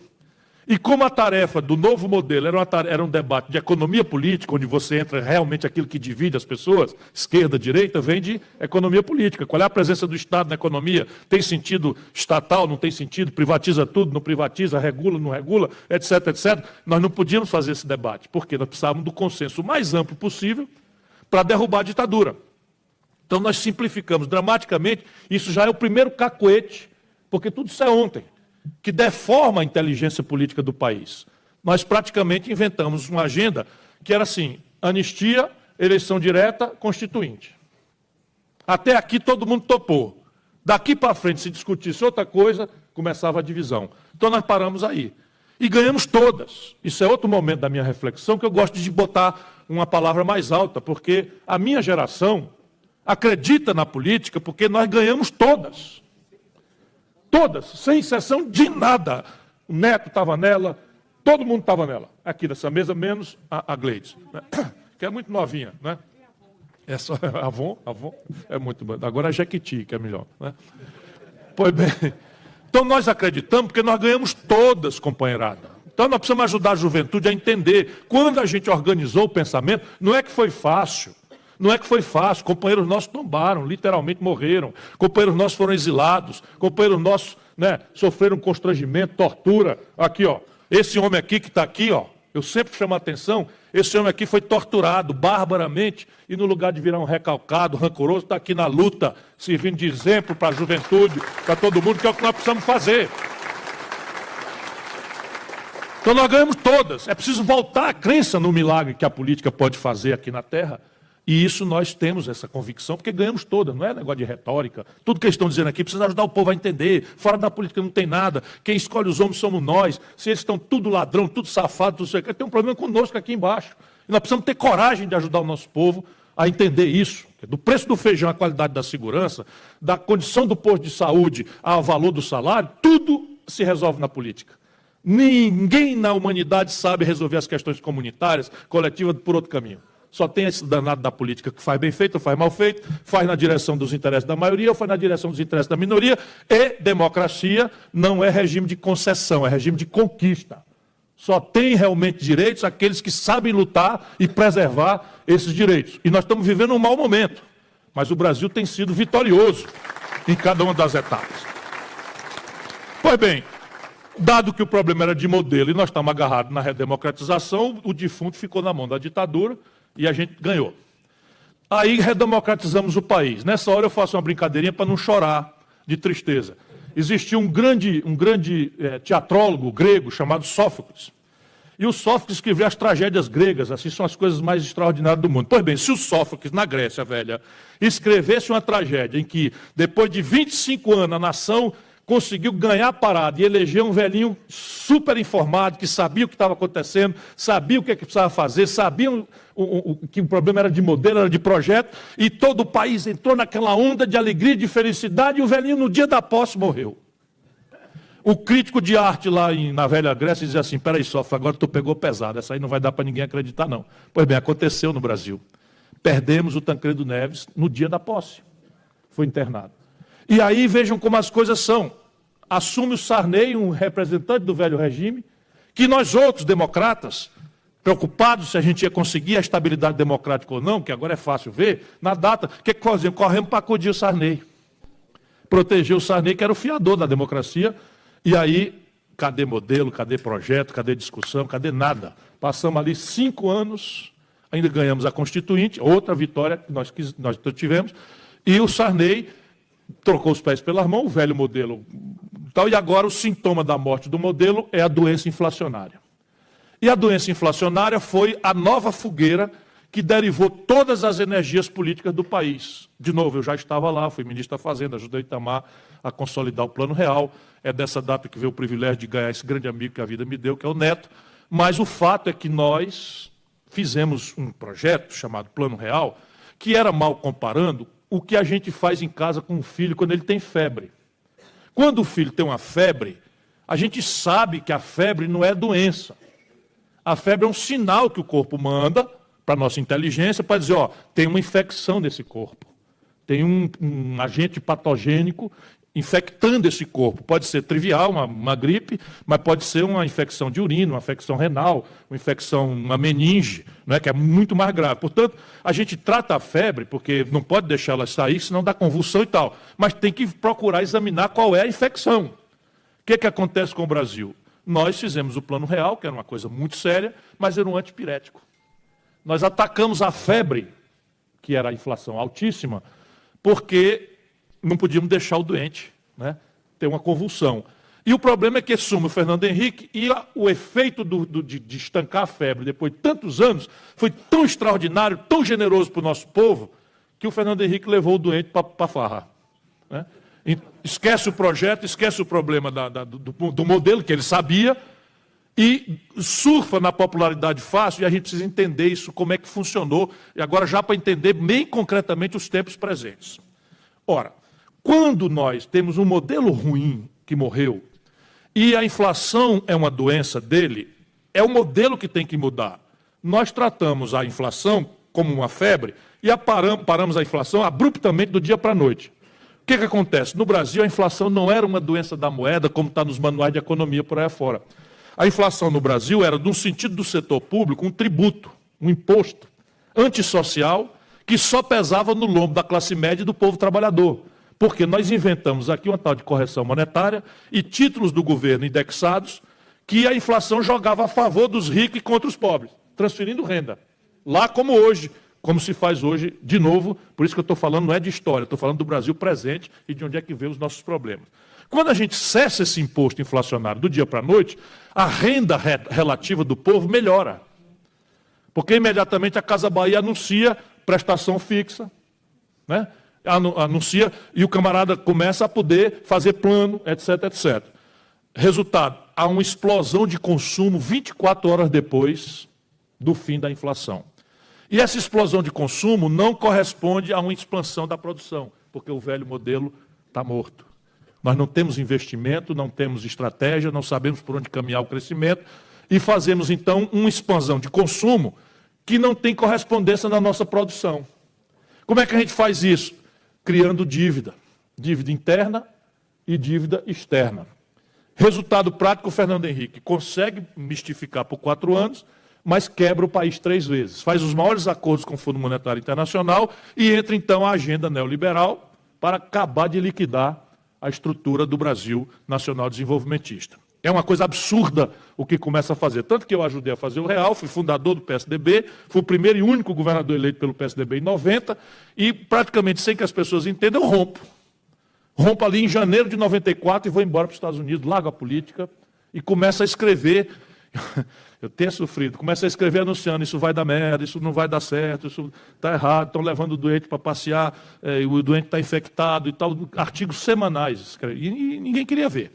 E como a tarefa do novo modelo era um debate de economia política, onde você entra realmente aquilo que divide as pessoas, esquerda, direita, vem de economia política. Qual é a presença do Estado na economia? Tem sentido estatal, não tem sentido? Privatiza tudo, não privatiza, regula, não regula, etc., etc. Nós não podíamos fazer esse debate, porque nós precisávamos do consenso mais amplo possível para derrubar a ditadura. Então nós simplificamos dramaticamente, isso já é o primeiro cacoete, porque tudo isso é ontem, que deforma a inteligência política do país. Nós praticamente inventamos uma agenda que era assim: anistia, eleição direta, constituinte. Até aqui todo mundo topou. Daqui para frente, se discutisse outra coisa, começava a divisão. Então nós paramos aí. E ganhamos todas. Isso é outro momento da minha reflexão, que eu gosto de botar uma palavra mais alta, porque a minha geração acredita na política porque nós ganhamos todas. Todas, sem exceção de nada. O Neto estava nela, todo mundo estava nela. Aqui nessa mesa, menos a Gleides, né? Que é muito novinha, né? Essa Avon é muito boa. Agora a Jequiti, que é melhor, né? Pois bem, então nós acreditamos porque nós ganhamos todas, companheirada. Então nós precisamos ajudar a juventude a entender. Quando a gente organizou o pensamento, não é que foi fácil. Não é que foi fácil, companheiros nossos tombaram, literalmente morreram, companheiros nossos foram exilados, companheiros nossos, né, sofreram constrangimento, tortura. Aqui, ó, esse homem aqui que está aqui, ó, eu sempre chamo a atenção, esse homem aqui foi torturado barbaramente e no lugar de virar um recalcado, rancoroso, está aqui na luta, servindo de exemplo para a juventude, para todo mundo, que é o que nós precisamos fazer. Então nós ganhamos todas. É preciso voltar à crença no milagre que a política pode fazer aqui na Terra. E isso nós temos essa convicção, porque ganhamos todas, não é negócio de retórica. Tudo que eles estão dizendo aqui precisa ajudar o povo a entender. Fora da política não tem nada. Quem escolhe os homens somos nós. Se eles estão tudo ladrão, tudo safado, tudo secreto, tem um problema conosco aqui embaixo. E nós precisamos ter coragem de ajudar o nosso povo a entender isso. Do preço do feijão à qualidade da segurança, da condição do posto de saúde ao valor do salário, tudo se resolve na política. Ninguém na humanidade sabe resolver as questões comunitárias, coletivas, por outro caminho. Só tem esse danado da política que faz bem feito ou faz mal feito, faz na direção dos interesses da maioria ou faz na direção dos interesses da minoria. E democracia não é regime de concessão, é regime de conquista. Só tem realmente direitos aqueles que sabem lutar e preservar esses direitos. E nós estamos vivendo um mau momento, mas o Brasil tem sido vitorioso em cada uma das etapas. Pois bem, dado que o problema era de modelo e nós estamos agarrados na redemocratização, o defunto ficou na mão da ditadura, e a gente ganhou. Aí redemocratizamos o país. Nessa hora eu faço uma brincadeirinha para não chorar de tristeza. Existia um grande teatrólogo grego chamado Sófocles. E o Sófocles escreveu as tragédias gregas, assim são as coisas mais extraordinárias do mundo. Pois bem, se o Sófocles, na Grécia velha, escrevesse uma tragédia em que, depois de 25 anos, a nação conseguiu ganhar a parada e eleger um velhinho super informado, que sabia o que estava acontecendo, sabia o que precisava fazer, sabia que o problema era de modelo, era de projeto, e todo o país entrou naquela onda de alegria e de felicidade, e o velhinho, no dia da posse, morreu. O crítico de arte lá na velha Grécia dizia assim: peraí, Sófocles, agora tu pegou pesado, essa aí não vai dar para ninguém acreditar, não. Pois bem, aconteceu no Brasil. Perdemos o Tancredo Neves no dia da posse. Foi internado. E aí vejam como as coisas são. Assume o Sarney, um representante do velho regime, que nós outros democratas, preocupados se a gente ia conseguir a estabilidade democrática ou não, que agora é fácil ver, na data, o que fazíamos? Corremos para acudir o Sarney. Proteger o Sarney, que era o fiador da democracia, e aí, cadê modelo, cadê projeto, cadê discussão, cadê nada? Passamos ali 5 anos, ainda ganhamos a Constituinte, outra vitória que nós tivemos, e o Sarney trocou os pés pelas mãos, o velho modelo tal, e agora o sintoma da morte do modelo é a doença inflacionária. E a doença inflacionária foi a nova fogueira que derivou todas as energias políticas do país. De novo, eu já estava lá, fui ministro da Fazenda, ajudei Itamar a consolidar o Plano Real. É dessa data que veio o privilégio de ganhar esse grande amigo que a vida me deu, que é o Neto. Mas o fato é que nós fizemos um projeto chamado Plano Real, que era, mal comparando, o que a gente faz em casa com o filho quando ele tem febre. Quando o filho tem uma febre, a gente sabe que a febre não é doença. A febre é um sinal que o corpo manda para a nossa inteligência para dizer, ó, tem uma infecção nesse corpo. Tem um agente patogênico infectando esse corpo. Pode ser trivial, uma gripe, mas pode ser uma infecção de urina, uma infecção renal, uma meninge, né, que é muito mais grave. Portanto, a gente trata a febre, porque não pode deixar ela sair, senão dá convulsão e tal. Mas tem que procurar examinar qual é a infecção. O que acontece com o Brasil? Nós fizemos o Plano Real, que era uma coisa muito séria, mas era um antipirético. Nós atacamos a febre, que era a inflação altíssima, porque não podíamos deixar o doente, né, ter uma convulsão. E o problema é que assume o Fernando Henrique e o efeito de estancar a febre depois de tantos anos foi tão extraordinário, tão generoso para o nosso povo, que o Fernando Henrique levou o doente para a farra. Né? Esquece o projeto, esquece o problema do modelo que ele sabia e surfa na popularidade fácil, e a gente precisa entender isso, como é que funcionou, e agora já para entender bem concretamente os tempos presentes. Ora, quando nós temos um modelo ruim que morreu, e a inflação é uma doença dele, é o modelo que tem que mudar. Nós tratamos a inflação como uma febre e paramos a inflação abruptamente do dia para a noite. O que acontece? No Brasil, a inflação não era uma doença da moeda, como está nos manuais de economia por aí afora. A inflação no Brasil era, no sentido do setor público, um tributo, um imposto antissocial que só pesava no lombo da classe média e do povo trabalhador. Porque nós inventamos aqui uma tal de correção monetária e títulos do governo indexados que a inflação jogava a favor dos ricos e contra os pobres, transferindo renda. Lá como hoje, como se faz hoje, de novo, por isso que eu estou falando, não é de história, estou falando do Brasil presente e de onde é que vem os nossos problemas. Quando a gente cessa esse imposto inflacionário do dia para a noite, a renda relativa do povo melhora. Porque imediatamente a Casa Bahia anuncia prestação fixa, né? Anuncia e o camarada começa a poder fazer plano, etc, etc. Resultado, há uma explosão de consumo 24 horas depois do fim da inflação. E essa explosão de consumo não corresponde a uma expansão da produção, porque o velho modelo está morto. Nós não temos investimento, não temos estratégia, não sabemos por onde caminhar o crescimento e fazemos, então, uma expansão de consumo que não tem correspondência na nossa produção. Como é que a gente faz isso? Criando dívida. Dívida interna e dívida externa. Resultado prático, o Fernando Henrique consegue mistificar por 4 anos, mas quebra o país 3 vezes. Faz os maiores acordos com o Fundo Monetário Internacional e entra, então, a agenda neoliberal para acabar de liquidar a estrutura do Brasil nacional desenvolvimentista. É uma coisa absurda o que começa a fazer. Tanto que eu ajudei a fazer o Real, fui fundador do PSDB, fui o primeiro e único governador eleito pelo PSDB em 90, e praticamente sem que as pessoas entendam, eu rompo. Rompo ali em janeiro de 94 e vou embora para os Estados Unidos, largo a política e começo a escrever. Eu tenho sofrido, começo a escrever anunciando, isso vai dar merda, isso não vai dar certo, isso está errado, estão levando o doente para passear, o doente está infectado e tal, artigos semanais, e ninguém queria ver.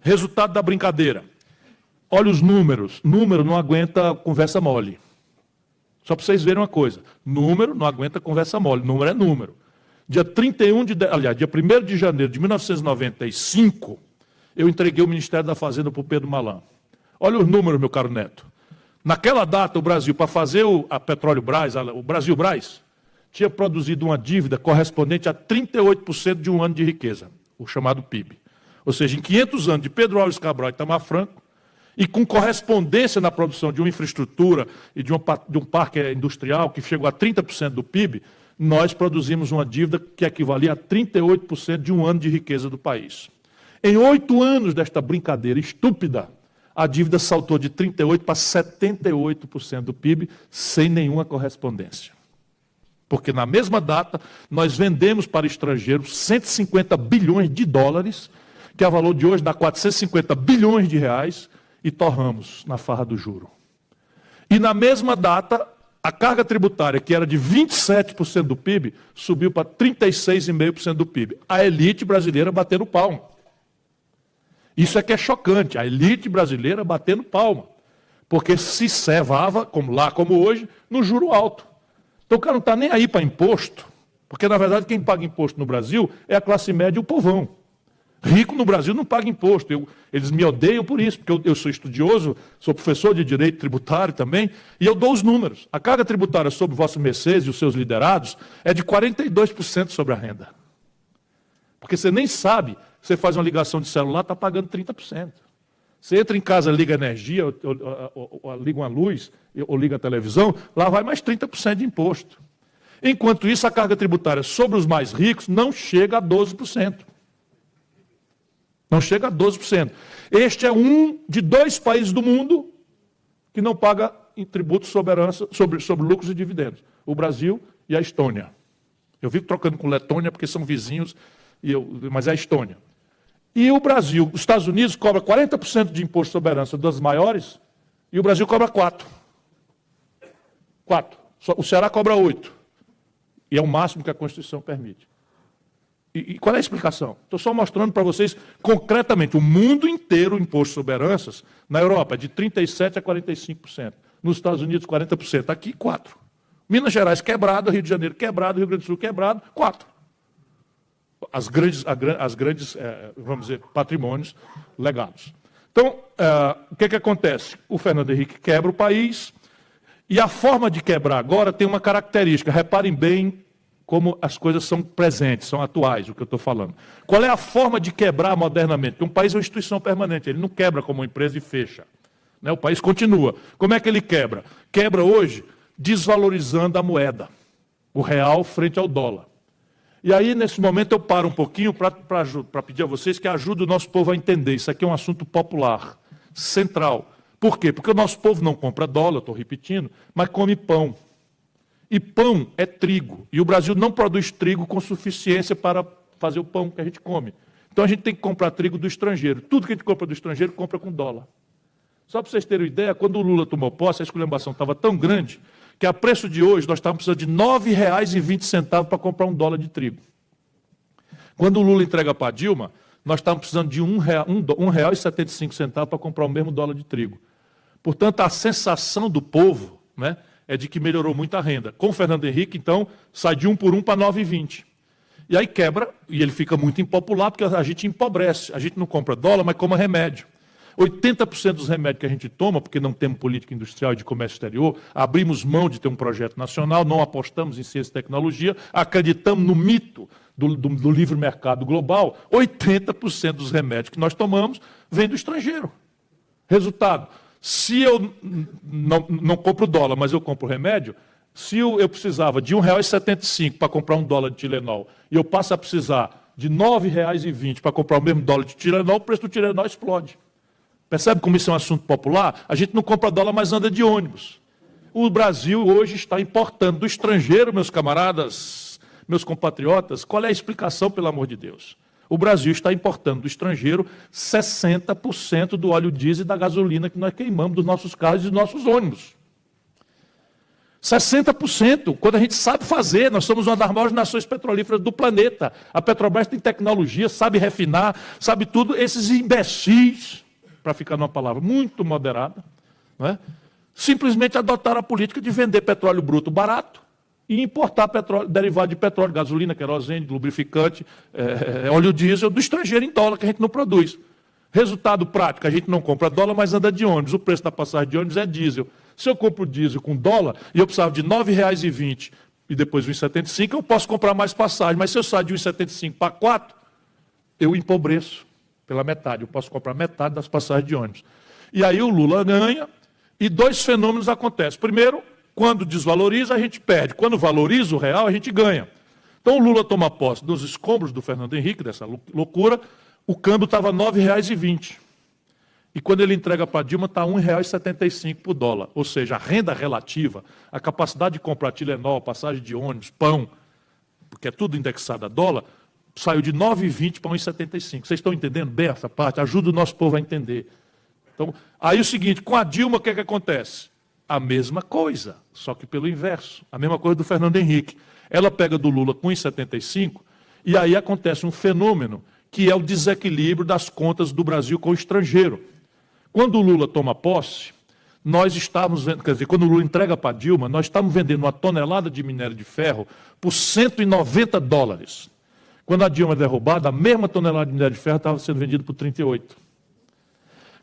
Resultado da brincadeira. Olha os números. Número não aguenta conversa mole. Só para vocês verem uma coisa. Número não aguenta conversa mole. Número é número. Dia 1º de janeiro de 1995, eu entreguei o Ministério da Fazenda para o Pedro Malan. Olha os números, meu caro Neto. Naquela data, o Brasil, para fazer a Petróleo-Brás, o Brasil-Brás, tinha produzido uma dívida correspondente a 38% de um ano de riqueza, o chamado PIB. Ou seja, em 500 anos de Pedro Álvares Cabral e Itamar Franco, e com correspondência na produção de uma infraestrutura e de um parque industrial que chegou a 30% do PIB, nós produzimos uma dívida que equivalia a 38% de um ano de riqueza do país. Em 8 anos desta brincadeira estúpida, a dívida saltou de 38% para 78% do PIB, sem nenhuma correspondência. Porque na mesma data, nós vendemos para estrangeiros 150 bilhões de dólares, que a valor de hoje dá 450 bilhões de reais, e torramos na farra do juro. E na mesma data, a carga tributária, que era de 27% do PIB, subiu para 36,5% do PIB. A elite brasileira batendo palma. Isso é que é chocante, a elite brasileira batendo palma. Porque se cevava, como lá como hoje, no juro alto. Então o cara não está nem aí para imposto, porque na verdade quem paga imposto no Brasil é a classe média e o povão. Rico no Brasil não paga imposto. Eles me odeiam por isso, porque eu sou estudioso, sou professor de direito tributário também, e eu dou os números. A carga tributária sobre vossos mercês e os seus liderados é de 42% sobre a renda. Porque você nem sabe, você faz uma ligação de celular, está pagando 30%. Você entra em casa, liga energia, ou liga uma luz, ou liga a televisão, lá vai mais 30% de imposto. Enquanto isso, a carga tributária sobre os mais ricos não chega a 12%. Não chega a 12%. Este é um de 2 países do mundo que não paga tributo sobre lucros e dividendos. O Brasil e a Estônia. Eu fico trocando com Letônia porque são vizinhos, mas é a Estônia. E o Brasil, os Estados Unidos cobra 40% de imposto sobre herança das maiores, e o Brasil cobra 4%. O Ceará cobra 8%. E é o máximo que a Constituição permite. E qual é a explicação? Estou só mostrando para vocês concretamente. O mundo inteiro, o imposto sobre heranças, na Europa, é de 37% a 45%. Nos Estados Unidos, 40%. Aqui, 4%. Minas Gerais quebrado, Rio de Janeiro quebrado, Rio Grande do Sul quebrado, 4%. As grandes vamos dizer, patrimônios legados. Então, o que acontece? O Fernando Henrique quebra o país, e a forma de quebrar agora tem uma característica. Reparem bem como as coisas são presentes, são atuais, o que eu estou falando. Qual é a forma de quebrar modernamente? Porque um país é uma instituição permanente, ele não quebra como uma empresa e fecha. Né? O país continua. Como é que ele quebra? Quebra hoje desvalorizando a moeda, o real frente ao dólar. E aí, nesse momento, eu paro um pouquinho para pedir a vocês que ajudem o nosso povo a entender. Isso aqui é um assunto popular, central. Por quê? Porque o nosso povo não compra dólar, estou repetindo, mas come pão. E pão é trigo. E o Brasil não produz trigo com suficiência para fazer o pão que a gente come. Então a gente tem que comprar trigo do estrangeiro. Tudo que a gente compra do estrangeiro, compra com dólar. Só para vocês terem uma ideia, quando o Lula tomou posse, a esculhambação estava tão grande que a preço de hoje nós estávamos precisando de R$ 9,20 para comprar $1 de trigo. Quando o Lula entrega para a Dilma, nós estávamos precisando de R$ 1,75 para comprar o mesmo dólar de trigo. Portanto, a sensação do povo, né, é de que melhorou muito a renda. Com o Fernando Henrique, então, sai de 1 por 1 para 9,20. E aí quebra, e ele fica muito impopular, porque a gente empobrece. A gente não compra dólar, mas compra remédio. 80% dos remédios que a gente toma, porque não temos política industrial e de comércio exterior, abrimos mão de ter um projeto nacional, não apostamos em ciência e tecnologia, acreditamos no mito do livre mercado global. 80% dos remédios que nós tomamos vem do estrangeiro. Resultado, se eu não compro dólar, mas eu compro remédio, se eu precisava de R$ 1,75 para comprar $1 de Tilenol, e eu passo a precisar de R$ 9,20 para comprar o mesmo dólar de Tilenol, o preço do Tilenol explode. Percebe como isso é um assunto popular? A gente não compra dólar, mas anda de ônibus. O Brasil hoje está importando do estrangeiro, meus camaradas, meus compatriotas. Qual é a explicação, pelo amor de Deus? O Brasil está importando do estrangeiro 60% do óleo diesel e da gasolina que nós queimamos dos nossos carros e dos nossos ônibus. 60%, quando a gente sabe fazer. Nós somos uma das maiores nações petrolíferas do planeta. A Petrobras tem tecnologia, sabe refinar, sabe tudo. Esses imbecis, para ficar numa palavra muito moderada, né, simplesmente adotaram a política de vender petróleo bruto barato e importar petróleo, derivado de petróleo, gasolina, querosene, lubrificante, óleo diesel do estrangeiro em dólar, que a gente não produz. Resultado prático, a gente não compra dólar, mas anda de ônibus. O preço da passagem de ônibus é diesel. Se eu compro diesel com dólar e eu precisava de R$ 9,20 e depois R$ 1,75, eu posso comprar mais passagem. Mas se eu sair de R$ 1,75 para 4, eu empobreço pela metade. Eu posso comprar metade das passagens de ônibus. E aí o Lula ganha e dois fenômenos acontecem. Primeiro, quando desvaloriza, a gente perde. Quando valoriza o real, a gente ganha. Então o Lula toma posse dos escombros do Fernando Henrique, dessa loucura, o câmbio estava R$ 9,20. E quando ele entrega para Dilma, está R$ 1,75 por dólar. Ou seja, a renda relativa, a capacidade de comprar Tilenol, passagem de ônibus, pão, porque é tudo indexado a dólar, saiu de 9,20 para 1,75. Vocês estão entendendo bem essa parte? Ajuda o nosso povo a entender. Então, aí o seguinte, com a Dilma, o que é que acontece? A mesma coisa, só que pelo inverso. A mesma coisa do Fernando Henrique. Ela pega do Lula com 1,75 e aí acontece um fenômeno que é o desequilíbrio das contas do Brasil com o estrangeiro. Quando o Lula toma posse, nós estávamos vendo, quer dizer, quando o Lula entrega para a Dilma, nós estávamos vendendo uma tonelada de minério de ferro por $190. Quando a Dilma é derrubada, a mesma tonelada de minério de ferro estava sendo vendida por 38.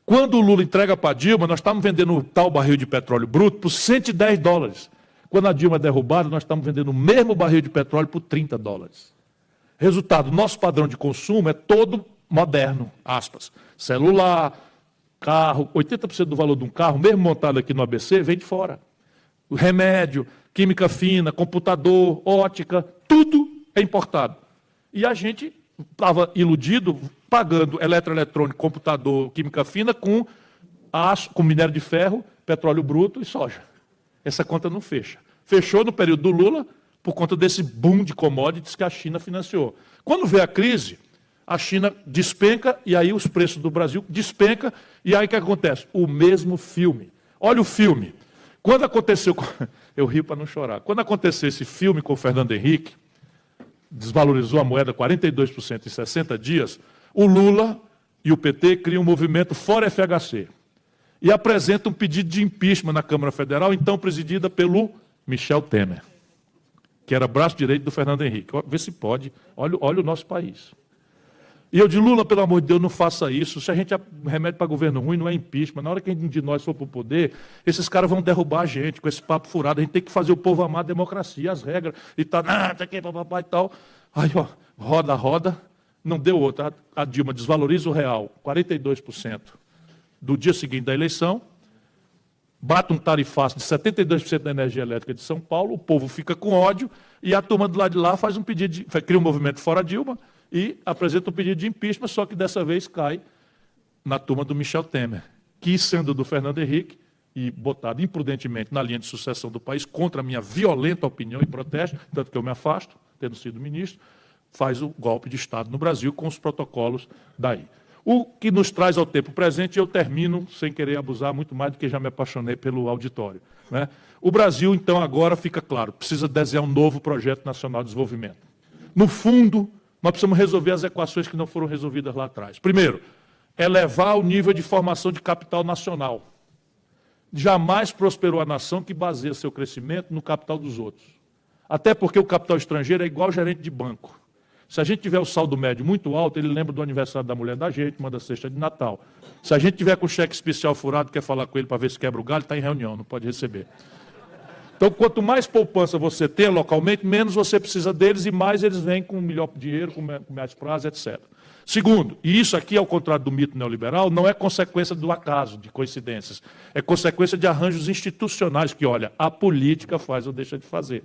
Quando o Lula entrega para a Dilma, nós estávamos vendendo o tal barril de petróleo bruto por $110. Quando a Dilma é derrubada, nós estamos vendendo o mesmo barril de petróleo por $30. Resultado, nosso padrão de consumo é todo moderno, aspas. Celular, carro, 80% do valor de um carro, mesmo montado aqui no ABC, vem de fora. O remédio, química fina, computador, ótica, tudo é importado. E a gente estava iludido pagando eletroeletrônico, computador, química fina com aço, com minério de ferro, petróleo bruto e soja. Essa conta não fecha. Fechou no período do Lula por conta desse boom de commodities que a China financiou. Quando vê a crise, a China despenca e aí os preços do Brasil despenca e aí o que acontece? O mesmo filme. Olha o filme. Quando aconteceu... Eu rio para não chorar. Quando aconteceu esse filme com o Fernando Henrique, desvalorizou a moeda 42% em 60 dias, o Lula e o PT criam um movimento Fora FHC e apresentam um pedido de impeachment na Câmara Federal, então presidida pelo Michel Temer, que era braço direito do Fernando Henrique. Vê se pode, olha o nosso país. E eu digo, Lula, pelo amor de Deus, não faça isso. Se a gente remédio para governo ruim, não é impeachment. Na hora que a gente de nós for para o poder, esses caras vão derrubar a gente com esse papo furado. A gente tem que fazer o povo amar a democracia, as regras. E tá, tá aqui, papapá e tal. Aí, ó, roda, não deu outra. A Dilma desvaloriza o real, 42% do dia seguinte da eleição, bate um tarifaço de 72% da energia elétrica de São Paulo, o povo fica com ódio, e a turma do lado de lá faz um pedido, cria um movimento fora Dilma, e apresenta um pedido de impeachment, só que dessa vez cai na turma do Michel Temer, que, sendo do Fernando Henrique, e botado imprudentemente na linha de sucessão do país, contra a minha violenta opinião e protesto, tanto que eu me afasto, tendo sido ministro, faz o golpe de Estado no Brasil com os protocolos daí. O que nos traz ao tempo presente, eu termino, sem querer abusar muito mais do que já me apaixonei pelo auditório, né? O Brasil, então, agora fica claro, precisa desenhar um novo projeto nacional de desenvolvimento. No fundo, nós precisamos resolver as equações que não foram resolvidas lá atrás. Primeiro, elevar o nível de formação de capital nacional. Jamais prosperou a nação que baseia seu crescimento no capital dos outros. Até porque o capital estrangeiro é igual gerente de banco. Se a gente tiver o saldo médio muito alto, ele lembra do aniversário da mulher da gente, manda cesta de Natal. Se a gente tiver com cheque especial furado, quer falar com ele para ver se quebra o galho, está em reunião, não pode receber. Então, quanto mais poupança você tem localmente, menos você precisa deles e mais eles vêm com melhor dinheiro, com mais prazo, etc. Segundo, e isso aqui, ao contrário do mito neoliberal, não é consequência do acaso, de coincidências. É consequência de arranjos institucionais que, olha, a política faz ou deixa de fazer.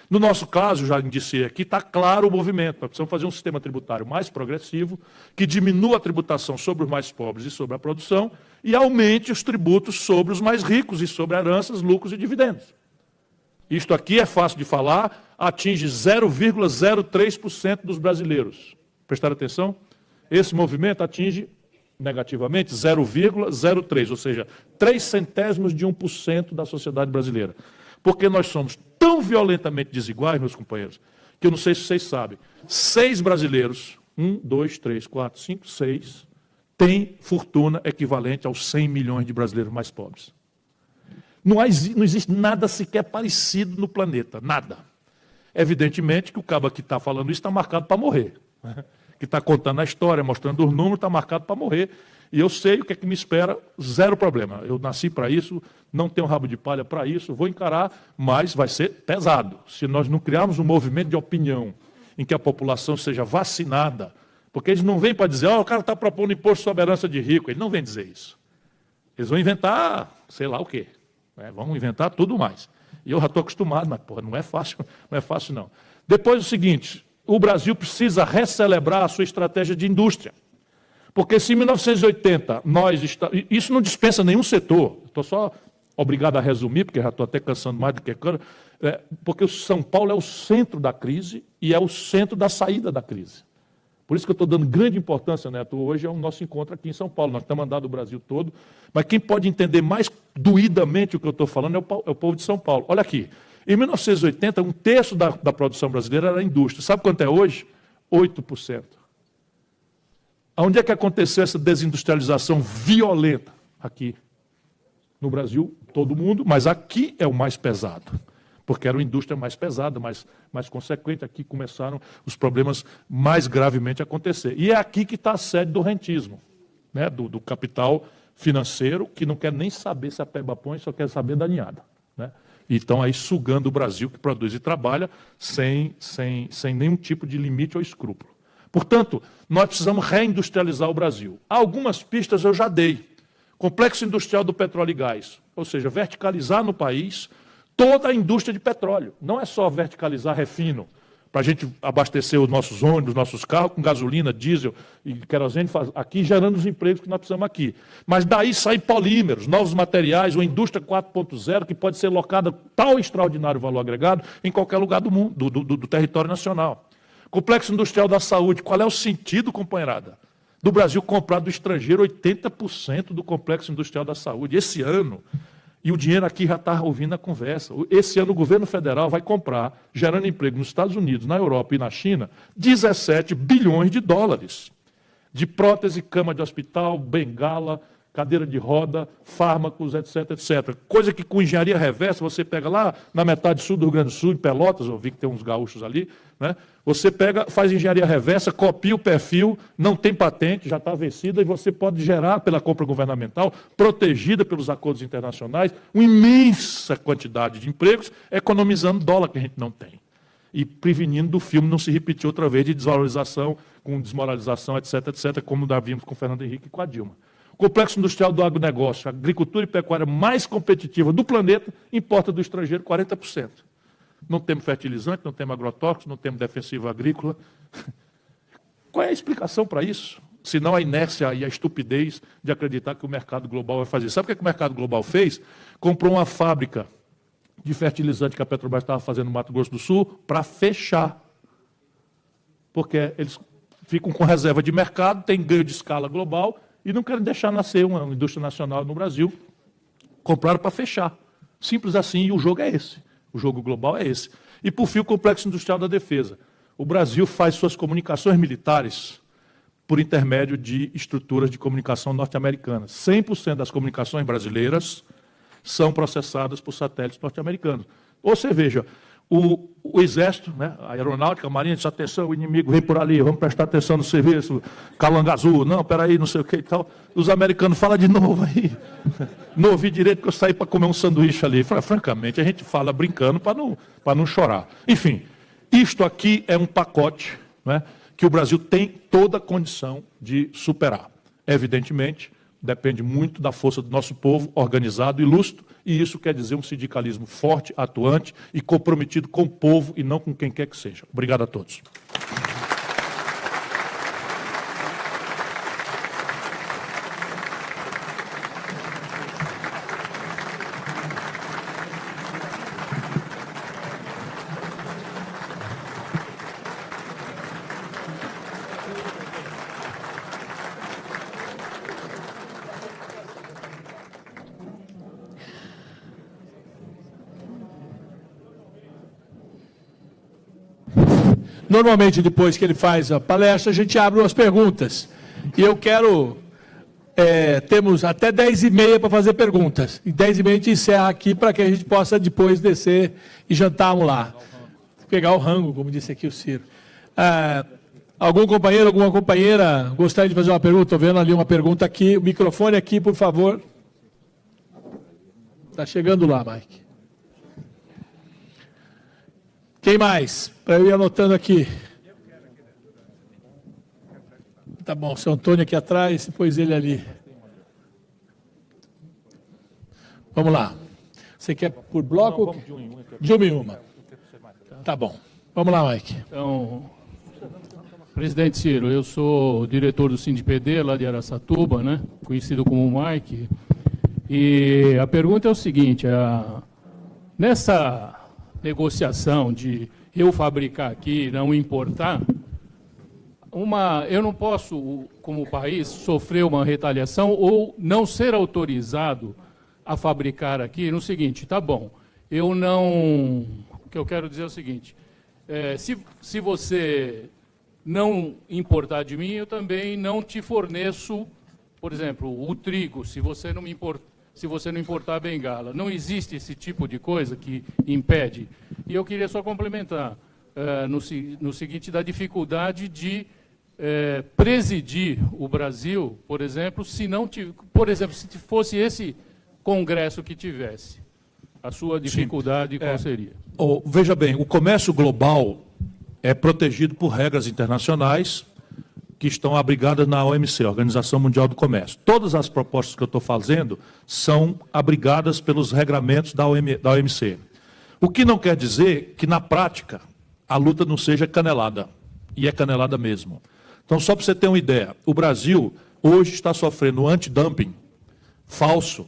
No nosso caso, já indicei aqui, está claro o movimento. Nós precisamos fazer um sistema tributário mais progressivo, que diminua a tributação sobre os mais pobres e sobre a produção, e aumente os tributos sobre os mais ricos e sobre heranças, lucros e dividendos. Isto aqui é fácil de falar, atinge 0,03% dos brasileiros. Prestaram atenção? Esse movimento atinge negativamente 0,03%, ou seja, 0,03% da sociedade brasileira. Porque nós somos tão violentamente desiguais, meus companheiros, que eu não sei se vocês sabem, 6 brasileiros, 1, 2, 3, 4, 5, 6, têm fortuna equivalente aos 100 milhões de brasileiros mais pobres. Não existe nada sequer parecido no planeta, nada. Evidentemente que o cabo que está falando isso está marcado para morrer. Que está contando a história, mostrando os números, está marcado para morrer. E eu sei o que é que me espera, zero problema. Eu nasci para isso, não tenho rabo de palha para isso, vou encarar, mas vai ser pesado. Se nós não criarmos um movimento de opinião em que a população seja vacinada, porque eles não vêm para dizer, o cara está propondo imposto sobre herança de rico, ele não vem dizer isso. Eles vão inventar sei lá o quê. Né? Vão inventar tudo mais. E eu já estou acostumado, mas porra, não é fácil não. Depois o seguinte, o Brasil precisa recelebrar a sua estratégia de indústria. Porque se em 1980 isso não dispensa nenhum setor, estou só obrigado a resumir, porque já estou até cansando mais do que quero, porque o São Paulo é o centro da crise e é o centro da saída da crise. Por isso que eu estou dando grande importância, Neto. Hoje é o nosso encontro aqui em São Paulo. Nós estamos andando o Brasil todo, mas quem pode entender mais doidamente o que eu estou falando é o povo de São Paulo. Olha aqui, em 1980, 1/3 da produção brasileira era a indústria. Sabe quanto é hoje? 8%. Onde é que aconteceu essa desindustrialização violenta? Aqui. No Brasil, todo mundo, mas aqui é o mais pesado. Porque era uma indústria mais pesada, mais consequente. Aqui começaram os problemas mais gravemente a acontecer. E é aqui que está a sede do rentismo, né? do capital financeiro, que não quer nem saber se a peba põe, só quer saber da ninhada. Né? E estão aí sugando o Brasil, que produz e trabalha, sem nenhum tipo de limite ou escrúpulo. Portanto, nós precisamos reindustrializar o Brasil. Algumas pistas eu já dei. Complexo industrial do petróleo e gás, ou seja, verticalizar no país toda a indústria de petróleo. Não é só verticalizar refino, para a gente abastecer os nossos ônibus, nossos carros com gasolina, diesel e querosene, aqui gerando os empregos que nós precisamos aqui. Mas daí sair polímeros, novos materiais, uma indústria 4.0 que pode ser locada tal extraordinário valor agregado em qualquer lugar do mundo, do território nacional. Complexo industrial da saúde, qual é o sentido, companheirada? Do Brasil comprar do estrangeiro 80% do complexo industrial da saúde. Esse ano, e o dinheiro aqui já está ouvindo a conversa, esse ano o governo federal vai comprar, gerando emprego nos Estados Unidos, na Europa e na China, 17 bilhões de dólares de prótese, cama de hospital, bengala, cadeira de roda, fármacos, etc, etc. Coisa que com engenharia reversa, você pega lá na metade sul do Rio Grande do Sul, em Pelotas, eu vi que tem uns gaúchos ali, né? Você pega, faz engenharia reversa, copia o perfil, não tem patente, já está vencida, e você pode gerar pela compra governamental, protegida pelos acordos internacionais, uma imensa quantidade de empregos, economizando dólar que a gente não tem. E prevenindo do filme não se repetir outra vez de desvalorização, com desmoralização, etc, etc, como nós vimos com o Fernando Henrique e com a Dilma. Complexo industrial do agronegócio, a agricultura e pecuária mais competitiva do planeta, importa do estrangeiro 40%. Não temos fertilizante, não temos agrotóxicos, não temos defensivo agrícola. Qual é a explicação para isso? Senão a inércia e a estupidez de acreditar que o mercado global vai fazer. Sabe o que o mercado global fez? Comprou uma fábrica de fertilizante que a Petrobras estava fazendo no Mato Grosso do Sul para fechar. Porque eles ficam com reserva de mercado, tem ganho de escala global e não querem deixar nascer uma indústria nacional no Brasil. Compraram para fechar. Simples assim, e o jogo é esse. O jogo global é esse. E, por fim, o complexo industrial da defesa. O Brasil faz suas comunicações militares por intermédio de estruturas de comunicação norte-americanas. 100% das comunicações brasileiras são processadas por satélites norte-americanos. Ou você veja, o Exército, né, a Aeronáutica, a Marinha, diz, atenção, o inimigo vem por ali, vamos prestar atenção no serviço, Calanga Azul, não, peraí, não sei o que e tal. Os americanos falam de novo aí. Não ouvi direito que eu saí para comer um sanduíche ali. Francamente, a gente fala brincando para não chorar. Enfim, isto aqui é um pacote, né, que o Brasil tem toda a condição de superar. Evidentemente, depende muito da força do nosso povo, organizado e lúcido, e isso quer dizer um sindicalismo forte, atuante e comprometido com o povo e não com quem quer que seja. Obrigado a todos. Normalmente, depois que ele faz a palestra, a gente abre umas perguntas. E eu quero... temos até 10h30 para fazer perguntas. E 10h30 a gente encerra aqui para que a gente possa depois descer e jantarmos lá. Pegar o rango, como disse aqui o Ciro. Algum companheiro, alguma companheira gostaria de fazer uma pergunta? Estou vendo ali uma pergunta aqui. O microfone aqui, por favor. Está chegando lá, Mike. Quem mais? Para eu ir anotando aqui. Tá bom, seu Antônio aqui atrás, depois ele ali. Vamos lá. Você quer por bloco? Não, vamos de uma em uma. Tá bom. Vamos lá, Mike. Então, presidente Ciro, eu sou diretor do Sindipd lá de Araçatuba, né? Conhecido como Mike. E a pergunta é o seguinte, nessa negociação de eu fabricar aqui e não importar, eu não posso, como país, sofrer uma retaliação ou não ser autorizado a fabricar aqui no seguinte, tá bom, o que eu quero dizer é o seguinte, se você não importar de mim, eu também não te forneço, por exemplo, o trigo, se você não importar a bengala. Não existe esse tipo de coisa que impede. E eu queria só complementar no seguinte, da dificuldade de presidir o Brasil, por exemplo, se fosse esse Congresso que tivesse. A sua dificuldade qual seria? Veja bem, o comércio global é protegido por regras internacionais que estão abrigadas na OMC, Organização Mundial do Comércio. Todas as propostas que eu estou fazendo são abrigadas pelos regramentos da OMC. O que não quer dizer que, na prática, a luta não seja canelada. E é canelada mesmo. Então, só para você ter uma ideia, o Brasil hoje está sofrendo um antidumping falso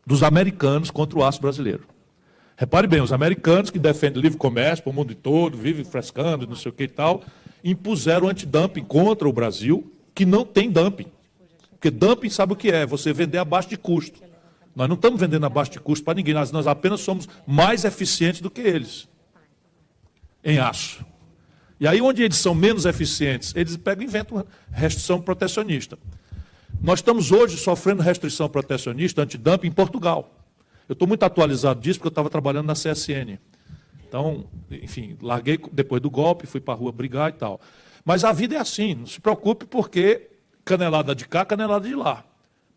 dos americanos contra o aço brasileiro. Repare bem, os americanos que defendem livre comércio para o mundo todo, vivem frescando, não sei o que e tal, impuseram antidumping contra o Brasil, que não tem dumping. Porque dumping sabe o que é? Você vender abaixo de custo. Nós não estamos vendendo abaixo de custo para ninguém, nós apenas somos mais eficientes do que eles em aço. E aí, onde eles são menos eficientes, eles pegam e inventam restrição protecionista. Nós estamos hoje sofrendo restrição protecionista, antidumping, em Portugal. Eu estou muito atualizado disso, porque eu estava trabalhando na CSN. Então, enfim, larguei depois do golpe, fui para a rua brigar e tal. Mas a vida é assim, não se preocupe, porque canelada de cá, canelada de lá.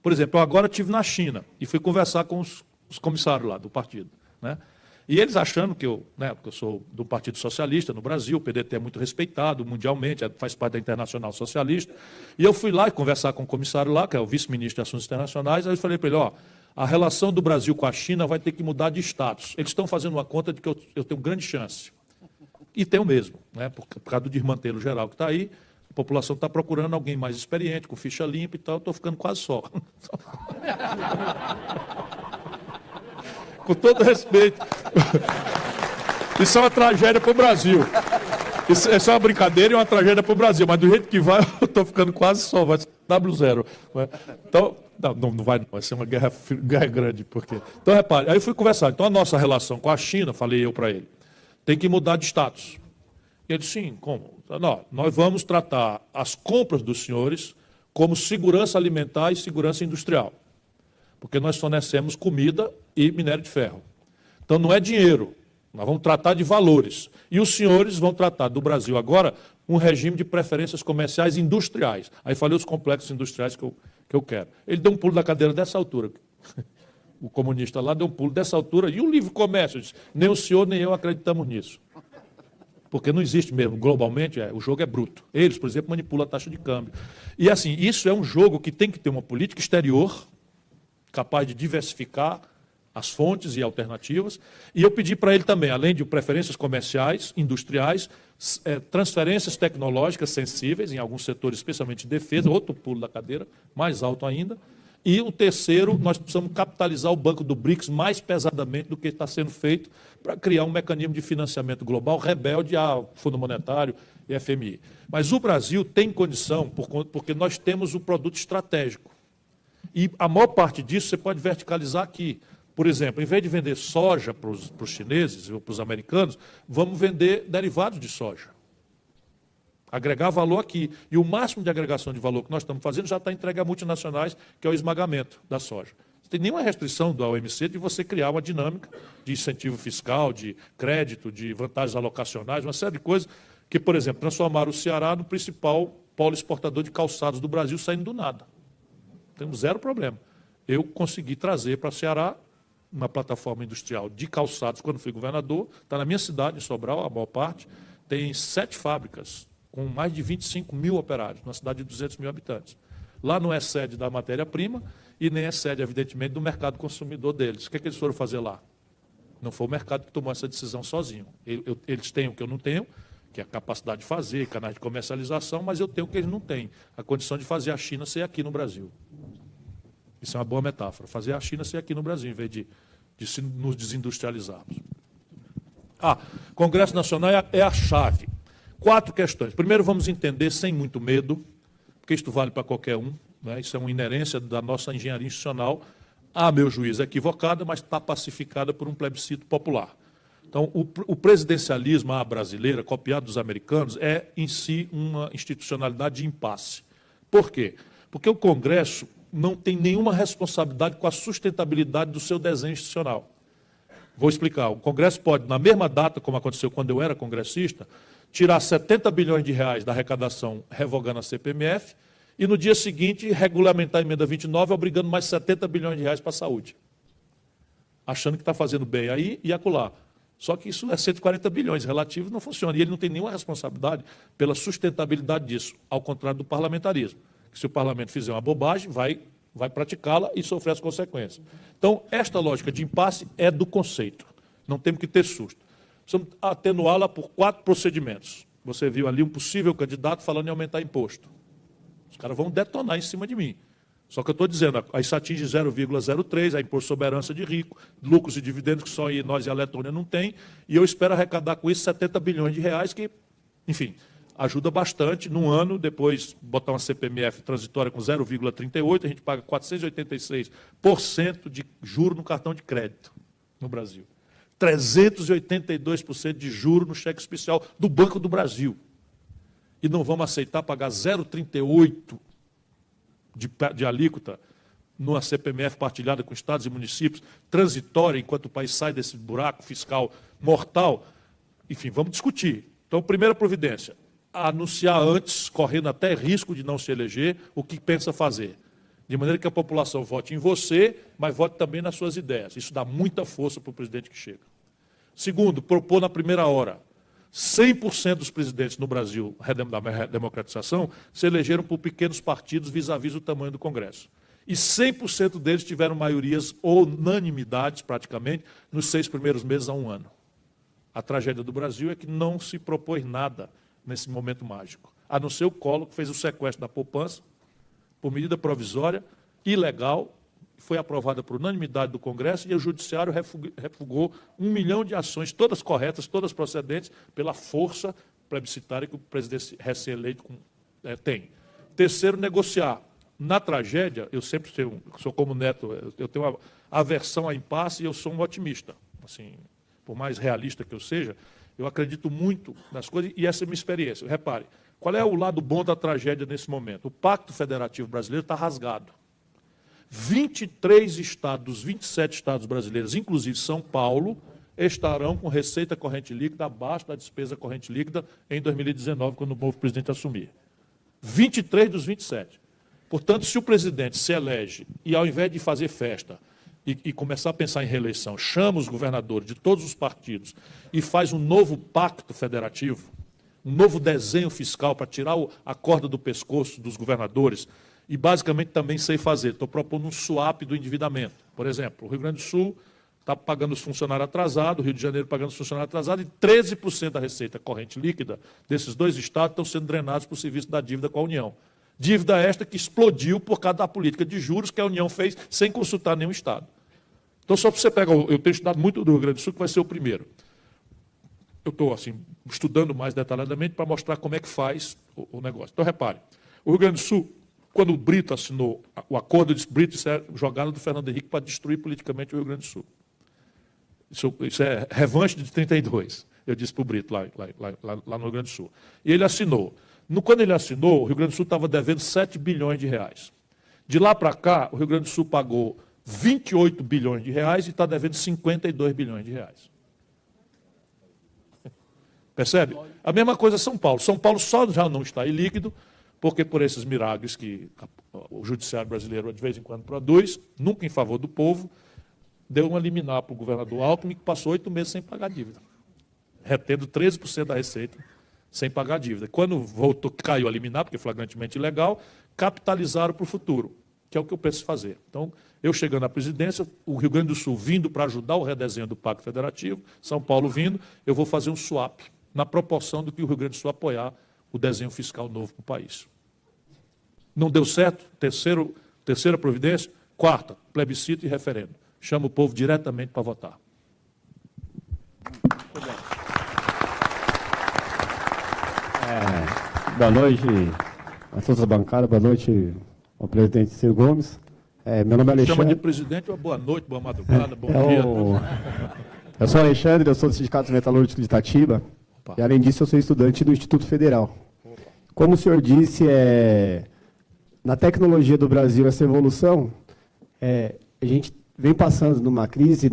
Por exemplo, eu agora estive na China e fui conversar com os comissários lá do partido, né? E eles achando que porque eu sou do Partido Socialista no Brasil, o PDT é muito respeitado mundialmente, faz parte da Internacional Socialista. E eu fui lá conversar com o comissário lá, que é o vice-ministro de Assuntos Internacionais, aí eu falei para ele, a relação do Brasil com a China vai ter que mudar de status. Eles estão fazendo uma conta de que eu tenho grande chance. E tenho mesmo, né? Por causa do desmantelo geral que está aí, a população está procurando alguém mais experiente, com ficha limpa e tal, eu estou ficando quase só. Com todo respeito. Isso é uma tragédia para o Brasil. Isso é uma brincadeira e uma tragédia para o Brasil, mas do jeito que vai, eu estou ficando quase só, vai ser W0. Então, não vai ser uma guerra grande. Porque... Então, repare, aí eu fui conversar. Então, a nossa relação com a China, falei eu para ele, tem que mudar de status. E ele disse, sim, como? Não, nós vamos tratar as compras dos senhores como segurança alimentar e segurança industrial. Porque nós fornecemos comida e minério de ferro. Então, não é dinheiro, nós vamos tratar de valores. E os senhores vão tratar do Brasil agora um regime de preferências comerciais industriais. Aí falei os complexos industriais que eu quero. Ele deu um pulo da cadeira dessa altura. O comunista lá deu um pulo dessa altura. E o livre comércio? Disse, nem o senhor nem eu acreditamos nisso. Porque não existe mesmo, globalmente, o jogo é bruto. Eles, por exemplo, manipulam a taxa de câmbio. E assim, isso é um jogo que tem que ter uma política exterior capaz de diversificar as fontes e alternativas. E eu pedi para ele também, além de preferências comerciais, industriais, transferências tecnológicas sensíveis, em alguns setores, especialmente de defesa, outro pulo da cadeira, mais alto ainda. E o terceiro, nós precisamos capitalizar o Banco do BRICS mais pesadamente do que está sendo feito para criar um mecanismo de financiamento global rebelde ao Fundo Monetário e FMI. Mas o Brasil tem condição, porque nós temos um produto estratégico. E a maior parte disso você pode verticalizar aqui. Por exemplo, em vez de vender soja para os chineses ou para os americanos, vamos vender derivados de soja. Agregar valor aqui. E o máximo de agregação de valor que nós estamos fazendo já está entregue a multinacionais, que é o esmagamento da soja. Não tem nenhuma restrição da OMC de você criar uma dinâmica de incentivo fiscal, de crédito, de vantagens alocacionais, uma série de coisas que, por exemplo, transformaram o Ceará no principal polo exportador de calçados do Brasil, saindo do nada. Temos zero problema. Eu consegui trazer para o Ceará uma plataforma industrial de calçados quando fui governador. Está na minha cidade, em Sobral, a maior parte. Tem 7 fábricas, com mais de 25 mil operários, numa cidade de 200 mil habitantes. Lá não é sede da matéria-prima e nem excede, evidentemente, do mercado consumidor deles. O que é que eles foram fazer lá? Não foi o mercado que tomou essa decisão sozinho. Eles têm o que eu não tenho, que é a capacidade de fazer, canais de comercialização, mas eu tenho o que eles não têm, a condição de fazer a China ser aqui no Brasil. Isso é uma boa metáfora, fazer a China ser aqui no Brasil, em vez de nos desindustrializarmos. Congresso Nacional é a chave. 4 questões. Primeiro, vamos entender, sem muito medo, porque isto vale para qualquer um, né? Isso é uma inerência da nossa engenharia institucional, a meu juízo equivocada, mas está pacificada por um plebiscito popular. Então, o presidencialismo à brasileira, copiado dos americanos, é, em si, uma institucionalidade de impasse. Por quê? Porque o Congresso não tem nenhuma responsabilidade com a sustentabilidade do seu desenho institucional. Vou explicar. O Congresso pode, na mesma data, como aconteceu quando eu era congressista, tirar 70 bilhões de reais da arrecadação revogando a CPMF e, no dia seguinte, regulamentar a emenda 29, obrigando mais 70 bilhões de reais para a saúde. Achando que está fazendo bem aí e acolá. Só que isso é 140 bilhões relativos, não funciona. E ele não tem nenhuma responsabilidade pela sustentabilidade disso, ao contrário do parlamentarismo. Que se o parlamento fizer uma bobagem, vai praticá-la e sofrer as consequências. Então, esta lógica de impasse é do conceito. Não temos que ter susto. Precisamos atenuá-la por 4 procedimentos. Você viu ali um possível candidato falando em aumentar imposto. Os caras vão detonar em cima de mim. Só que eu estou dizendo, aí isso atinge 0,03, aí imposto sobre herança de rico, lucros e dividendos que só nós e a Letônia não tem, e eu espero arrecadar com isso 70 bilhões de reais, que, enfim, ajuda bastante. Num ano, depois botar uma CPMF transitória com 0,38, a gente paga 486% de juro no cartão de crédito no Brasil. 382% de juro no cheque especial do Banco do Brasil. E não vamos aceitar pagar 0,38% de alíquota numa CPMF partilhada com estados e municípios, transitória, enquanto o país sai desse buraco fiscal mortal. Enfim, vamos discutir. Então, primeira providência, anunciar antes, correndo até risco de não se eleger, o que pensa fazer. De maneira que a população vote em você, mas vote também nas suas ideias. Isso dá muita força para o presidente que chega. Segundo, propor na primeira hora. 100% dos presidentes no Brasil da democratização se elegeram por pequenos partidos vis-à-vis o tamanho do Congresso. E 100% deles tiveram maiorias ou unanimidades, praticamente, nos 6 primeiros meses a um ano. A tragédia do Brasil é que não se propôs nada nesse momento mágico, a não ser o Collor, que fez o sequestro da poupança, por medida provisória, ilegal, foi aprovada por unanimidade do Congresso e o Judiciário refugou 1 milhão de ações, todas corretas, todas procedentes, pela força plebiscitária que o presidente recém-eleito tem. Terceiro, negociar. Na tragédia, eu sempre sou como Neto, eu tenho uma aversão a impasse e eu sou um otimista. Assim, por mais realista que eu seja, eu acredito muito nas coisas e essa é a minha experiência. Repare, qual é o lado bom da tragédia nesse momento? O Pacto Federativo Brasileiro está rasgado. 23 estados, dos 27 estados brasileiros, inclusive São Paulo, estarão com receita corrente líquida abaixo da despesa corrente líquida em 2019, quando o novo presidente assumir. 23 dos 27. Portanto, se o presidente se elege e, ao invés de fazer festa e começar a pensar em reeleição, chama os governadores de todos os partidos e faz um novo pacto federativo, um novo desenho fiscal para tirar a corda do pescoço dos governadores, e basicamente também sei fazer. Estou propondo um swap do endividamento. Por exemplo, o Rio Grande do Sul está pagando os funcionários atrasados, o Rio de Janeiro pagando os funcionários atrasados, e 13% da receita corrente líquida desses 2 estados estão sendo drenados para o serviço da dívida com a União. Dívida esta que explodiu por causa da política de juros que a União fez sem consultar nenhum estado. Então, só para você pegar, eu tenho estudado muito do Rio Grande do Sul, que vai ser o primeiro. Eu estou assim, estudando mais detalhadamente para mostrar como é que faz o negócio. Então, repare, o Rio Grande do Sul, quando o Brito assinou o acordo de Brito, isso é jogada do Fernando Henrique para destruir politicamente o Rio Grande do Sul. Isso é revanche de 32, eu disse para o Brito, lá no Rio Grande do Sul. E ele assinou. Quando ele assinou, o Rio Grande do Sul estava devendo 7 bilhões de reais. De lá para cá, o Rio Grande do Sul pagou 28 bilhões de reais e está devendo 52 bilhões de reais. Percebe? A mesma coisa São Paulo. São Paulo só já não está ilíquido, porque por esses milagres que o judiciário brasileiro de vez em quando produz, nunca em favor do povo, deu uma liminar para o governador Alckmin, que passou 8 meses sem pagar dívida, retendo 13% da receita sem pagar dívida. Quando voltou, caiu a liminar, porque é flagrantemente ilegal, capitalizaram para o futuro. que é o que eu penso fazer. Então, eu chegando à presidência, o Rio Grande do Sul vindo para ajudar o redesenho do Pacto Federativo, São Paulo vindo, eu vou fazer um swap, na proporção do que o Rio Grande do Sul apoiar o desenho fiscal novo para o país. Não deu certo? Terceira providência. Quarta, plebiscito e referendo. Chama o povo diretamente para votar. Boa noite a todos da bancada, boa noite ao presidente Ciro Gomes. Meu nome é Alexandre. Chama de presidente, uma boa noite, boa madrugada, bom dia. Eu sou Alexandre, eu sou do Sindicato Metalúrgico de Itatiba. Opa. E, além disso, eu sou estudante do Instituto Federal. Como o senhor disse, na tecnologia do Brasil, essa evolução, a gente vem passando numa crise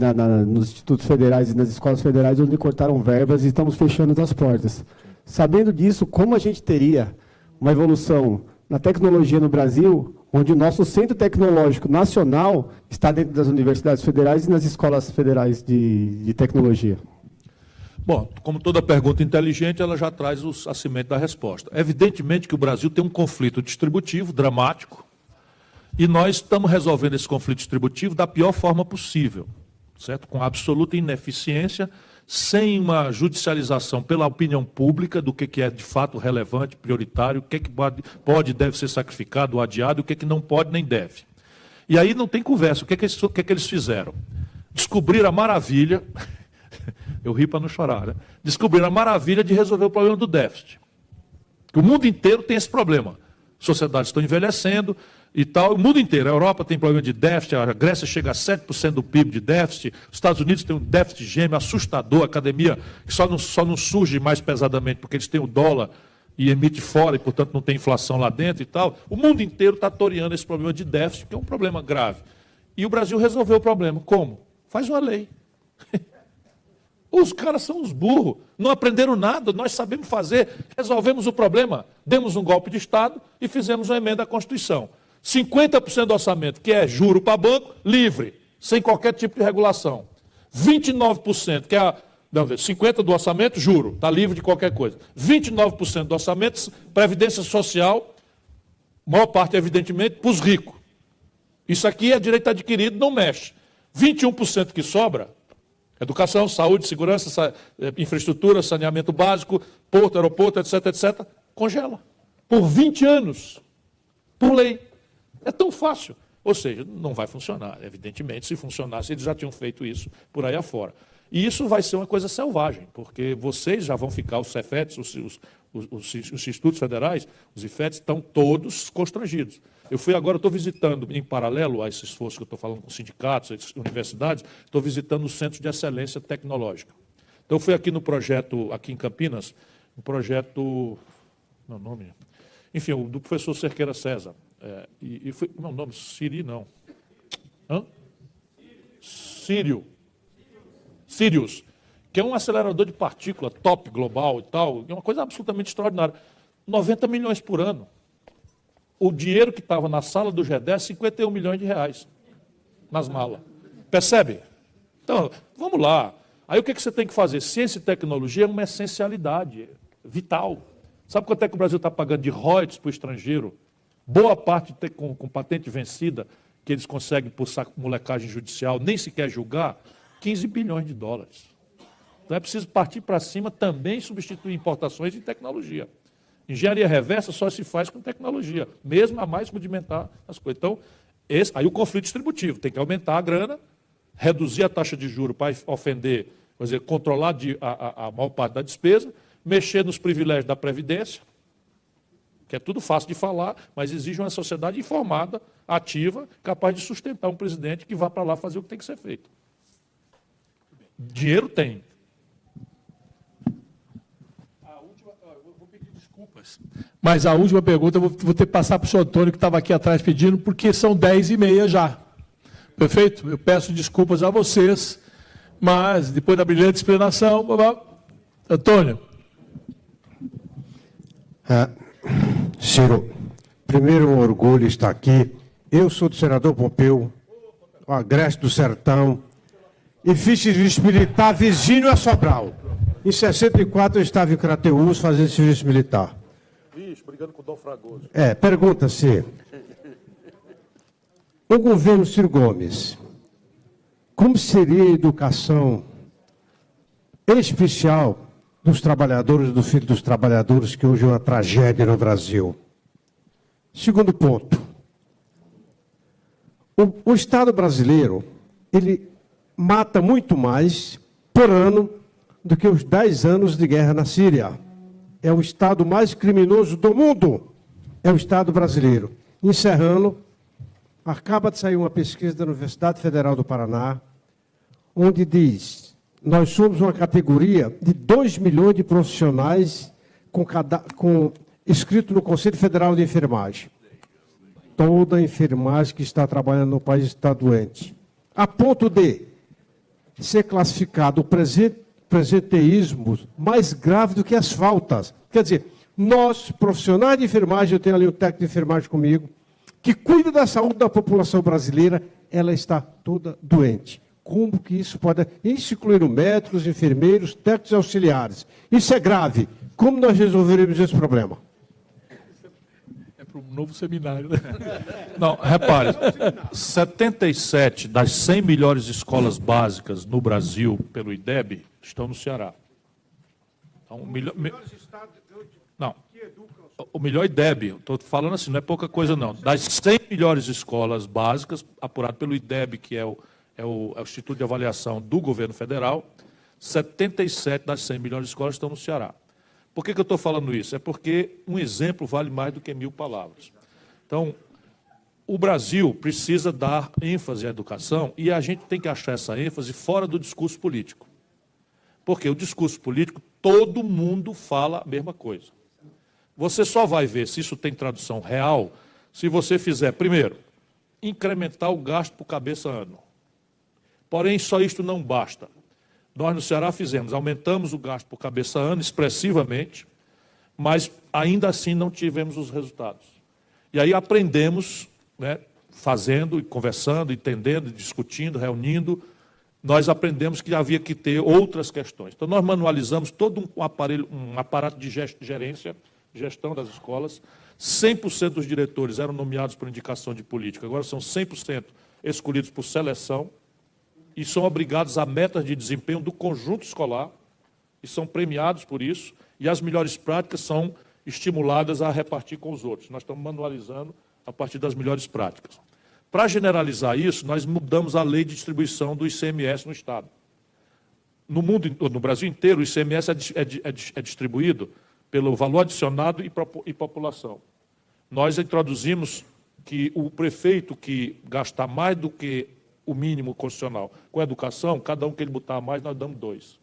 nos institutos federais e nas escolas federais, onde cortaram verbas e estamos fechando as portas. Sabendo disso, como a gente teria uma evolução na tecnologia no Brasil, onde o nosso centro tecnológico nacional está dentro das universidades federais e nas escolas federais de tecnologia? Bom, como toda pergunta inteligente, ela já traz a semente da resposta. Evidentemente que o Brasil tem um conflito distributivo dramático e nós estamos resolvendo esse conflito distributivo da pior forma possível, certo? Com absoluta ineficiência, sem uma judicialização pela opinião pública do que é de fato relevante, prioritário, o que pode e deve ser sacrificado ou adiado, o que não pode nem deve. E aí não tem conversa. O que eles fizeram? Descobriram a maravilha, eu ri para não chorar, né? Descobriram a maravilha de resolver o problema do déficit. O mundo inteiro tem esse problema. Sociedades estão envelhecendo e tal, o mundo inteiro. A Europa tem problema de déficit, a Grécia chega a 7% do PIB de déficit, os Estados Unidos tem um déficit gêmeo assustador, a academia que só não surge mais pesadamente porque eles têm o dólar e emite fora e, portanto, não tem inflação lá dentro e tal. O mundo inteiro está toreando esse problema de déficit, que é um problema grave. E o Brasil resolveu o problema. Como? Faz uma lei. Os caras são uns burros, não aprenderam nada, nós sabemos fazer, resolvemos o problema, demos um golpe de Estado e fizemos uma emenda à Constituição. 50% do orçamento, que é juro para banco, livre, sem qualquer tipo de regulação. 29%, que é 50% do orçamento, juro, está livre de qualquer coisa. 29% do orçamento, previdência social, maior parte, evidentemente, para os ricos. Isso aqui é direito adquirido, não mexe. 21% que sobra, educação, saúde, segurança, infraestrutura, saneamento básico, porto, aeroporto, etc., etc., congela. Por 20 anos, por lei. É tão fácil. Ou seja, não vai funcionar. Evidentemente, se funcionasse, eles já tinham feito isso por aí afora. E isso vai ser uma coisa selvagem, porque vocês já vão ficar, os Cefetes, os institutos federais, os IFETs, estão todos constrangidos. Eu estou visitando, em paralelo a esse esforço que eu estou falando com sindicatos, universidades, estou visitando os centros de excelência tecnológica. Então, eu fui aqui no projeto, aqui em Campinas, um projeto, meu nome, enfim, do professor Cerqueira César. E foi, meu nome, Siri, não. Hã? Sirius, que é um acelerador de partícula top global e tal, é uma coisa absolutamente extraordinária. 90 milhões por ano. O dinheiro que estava na sala do G10, 51 milhões de reais nas malas. Percebe? Então, vamos lá. Aí o que você tem que fazer? Ciência e tecnologia é uma essencialidade vital. Sabe quanto é que o Brasil está pagando de royalties para o estrangeiro? Boa parte com patente vencida, que eles conseguem por molecagem judicial, nem sequer julgar, 15 bilhões de dólares. Então é preciso partir para cima também e substituir importações de tecnologia. Engenharia reversa só se faz com tecnologia, mesmo a mais rudimentar as coisas. Então, aí o conflito distributivo, tem que aumentar a grana, reduzir a taxa de juros para ofender, quer dizer, controlar a maior parte da despesa, mexer nos privilégios da Previdência, que é tudo fácil de falar, mas exige uma sociedade informada, ativa, capaz de sustentar um presidente que vá para lá fazer o que tem que ser feito. Dinheiro tem. Vou pedir desculpas, mas a última pergunta eu vou ter que passar para o senhor Antônio, que estava aqui atrás pedindo, porque são 10h30 já. Perfeito? Eu peço desculpas a vocês, mas depois da brilhante explanação, Antônio. Ciro, primeiro um orgulho estar aqui. Eu sou do senador Pompeu, o Agreste do Sertão, e fiz serviço militar vizinho a Sobral. Em 64 eu estava em Crateús fazendo serviço militar. Vixe, brigando com o Dom Fragoso. Pergunta-se, o governo Ciro Gomes, como seria a educação, em especial dos trabalhadores, do filho dos trabalhadores, que hoje é uma tragédia no Brasil? Segundo ponto, o Estado brasileiro, ele mata muito mais por ano do que os 10 anos de guerra na Síria. É o Estado mais criminoso do mundo, é o Estado brasileiro. Encerrando, acaba de sair uma pesquisa da Universidade Federal do Paraná, onde diz: nós somos uma categoria de 2 milhões de profissionais inscritos no Conselho Federal de Enfermagem. Toda a enfermagem que está trabalhando no país está doente. A ponto de ser classificado o presenteísmo mais grave do que as faltas. Quer dizer, nós, profissionais de enfermagem, eu tenho ali um técnico de enfermagem comigo, que cuida da saúde da população brasileira, ela está toda doente. Como que isso pode... Isso incluindo médicos, enfermeiros, técnicos e auxiliares. Isso é grave. Como nós resolveremos esse problema? É para um novo seminário, né? Não, repare, 77 das 100 melhores escolas básicas no Brasil, pelo IDEB, estão no Ceará. Então, não, o melhor IDEB, estou falando assim, não é pouca coisa não. Das 100 melhores escolas básicas, apurado pelo IDEB, que é o Instituto de Avaliação do Governo Federal, 77 das 100 melhores escolas estão no Ceará. Por que eu estou falando isso? É porque um exemplo vale mais do que 1000 palavras. Então, o Brasil precisa dar ênfase à educação e a gente tem que achar essa ênfase fora do discurso político. Porque o discurso político, todo mundo fala a mesma coisa. Você só vai ver se isso tem tradução real se você fizer, primeiro, incrementar o gasto por cabeça ano. Porém, só isto não basta. Nós no Ceará aumentamos o gasto por cabeça ano expressivamente, mas ainda assim não tivemos os resultados. E aí aprendemos, né, fazendo, conversando, entendendo, discutindo, reunindo, nós aprendemos que havia que ter outras questões. Então, nós manualizamos todo um aparato de gerência, gestão das escolas. 100% dos diretores eram nomeados por indicação de política, agora são 100% escolhidos por seleção, e são obrigados a metas de desempenho do conjunto escolar, e são premiados por isso, e as melhores práticas são estimuladas a repartir com os outros. Nós estamos manualizando a partir das melhores práticas. Para generalizar isso, nós mudamos a lei de distribuição do ICMS no Estado. No Brasil inteiro, o ICMS é distribuído pelo valor adicionado e população. Nós introduzimos que o prefeito que gastar mais do que o mínimo constitucional com educação, cada um que ele botar mais, nós damos 2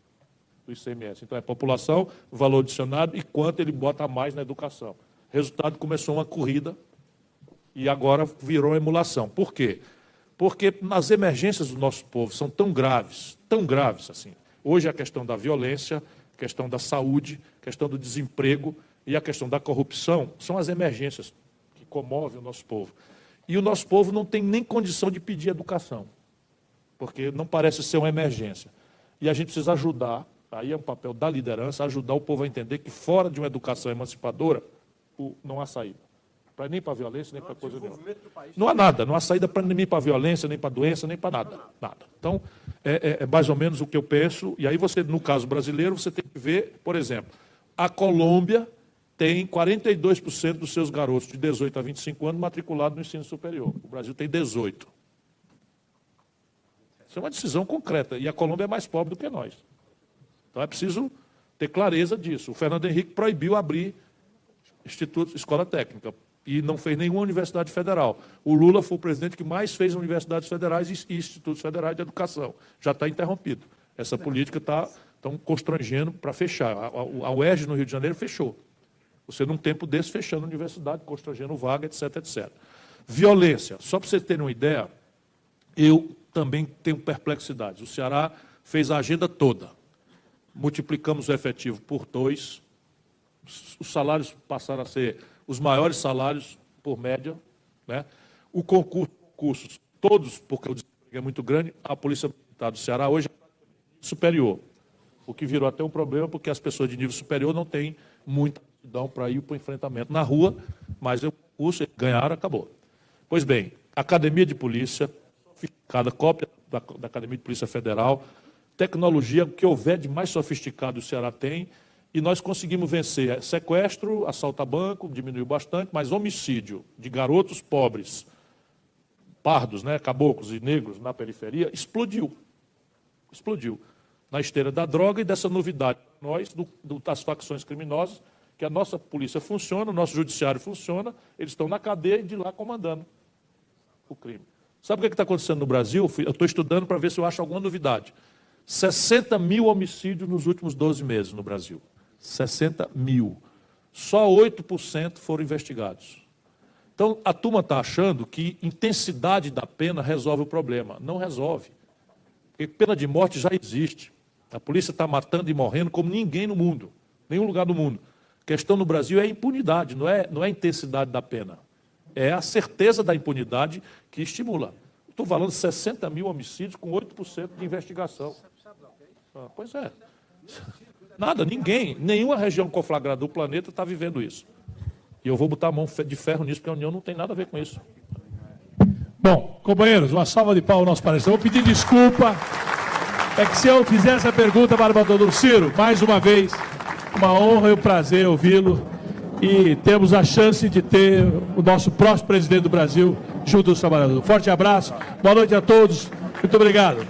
do ICMS. Então, é população, valor adicionado e quanto ele bota mais na educação. Resultado, começou uma corrida e agora virou emulação. Por quê? Porque as emergências do nosso povo são tão graves assim. Hoje a questão da violência, a questão da saúde, a questão do desemprego e a questão da corrupção são as emergências que comovem o nosso povo. E o nosso povo não tem nem condição de pedir educação, porque não parece ser uma emergência. E a gente precisa ajudar, aí é um papel da liderança, ajudar o povo a entender que fora de uma educação emancipadora, não há saída. Nem para a violência, nem para coisa nenhuma. Não há nada, não há saída nem para a violência, nem para a doença, nem para nada. Nada. Então, é mais ou menos o que eu penso. E aí você, no caso brasileiro, você tem que ver, por exemplo, a Colômbia tem 42% dos seus garotos de 18 a 25 anos matriculados no ensino superior. O Brasil tem 18%. Isso é uma decisão concreta. E a Colômbia é mais pobre do que nós. Então é preciso ter clareza disso. O Fernando Henrique proibiu abrir escola técnica e não fez nenhuma universidade federal. O Lula foi o presidente que mais fez universidades federais e institutos federais de educação. Já está interrompido. Essa política está constrangendo para fechar. A UERJ, no Rio de Janeiro, fechou. Você, num tempo desse, fechando a universidade, constrangendo vaga, etc, etc. Violência. Só para você ter uma ideia, eu também tenho perplexidades. O Ceará fez a agenda toda. Multiplicamos o efetivo por 2. Os salários passaram a ser os maiores salários por média, né? O concursos, todos, porque o desemprego é muito grande, a Polícia Militar do Ceará hoje é superior. O que virou até um problema, porque as pessoas de nível superior não têm muita aptidão para ir para o enfrentamento na rua, mas o concurso, ganharam, acabou. Pois bem, Academia de Polícia, sofisticada, cópia da Academia de Polícia Federal, tecnologia, o que houver de mais sofisticado o Ceará tem, e nós conseguimos vencer sequestro, assalto a banco, diminuiu bastante, mas homicídio de garotos pobres, pardos, né, caboclos e negros na periferia, explodiu. Explodiu. Na esteira da droga e dessa novidade para nós, das facções criminosas, que a nossa polícia funciona, o nosso judiciário funciona, eles estão na cadeia e de lá comandando o crime. Sabe o que está acontecendo no Brasil? Eu estou estudando para ver se eu acho alguma novidade. 60 mil homicídios nos últimos 12 meses no Brasil. 60 mil. Só 8% foram investigados. Então, a turma está achando que intensidade da pena resolve o problema. Não resolve. Porque pena de morte já existe. A polícia está matando e morrendo como ninguém no mundo. Nenhum lugar do mundo. A questão no Brasil é a impunidade, não é a intensidade da pena. É a certeza da impunidade que estimula. Estou falando de 60 mil homicídios com 8% de investigação. Pois é. Nada, ninguém, nenhuma região conflagrada do planeta está vivendo isso. E eu vou botar a mão de ferro nisso, porque a União não tem nada a ver com isso. Bom, companheiros, uma salva de palmas ao nosso parecer. Vou pedir desculpa. É que se eu fizer essa pergunta para o doutor Ciro, mais uma vez, uma honra e um prazer ouvi-lo. E temos a chance de ter o nosso próximo presidente do Brasil junto dos trabalhadores. Forte abraço, boa noite a todos, muito obrigado.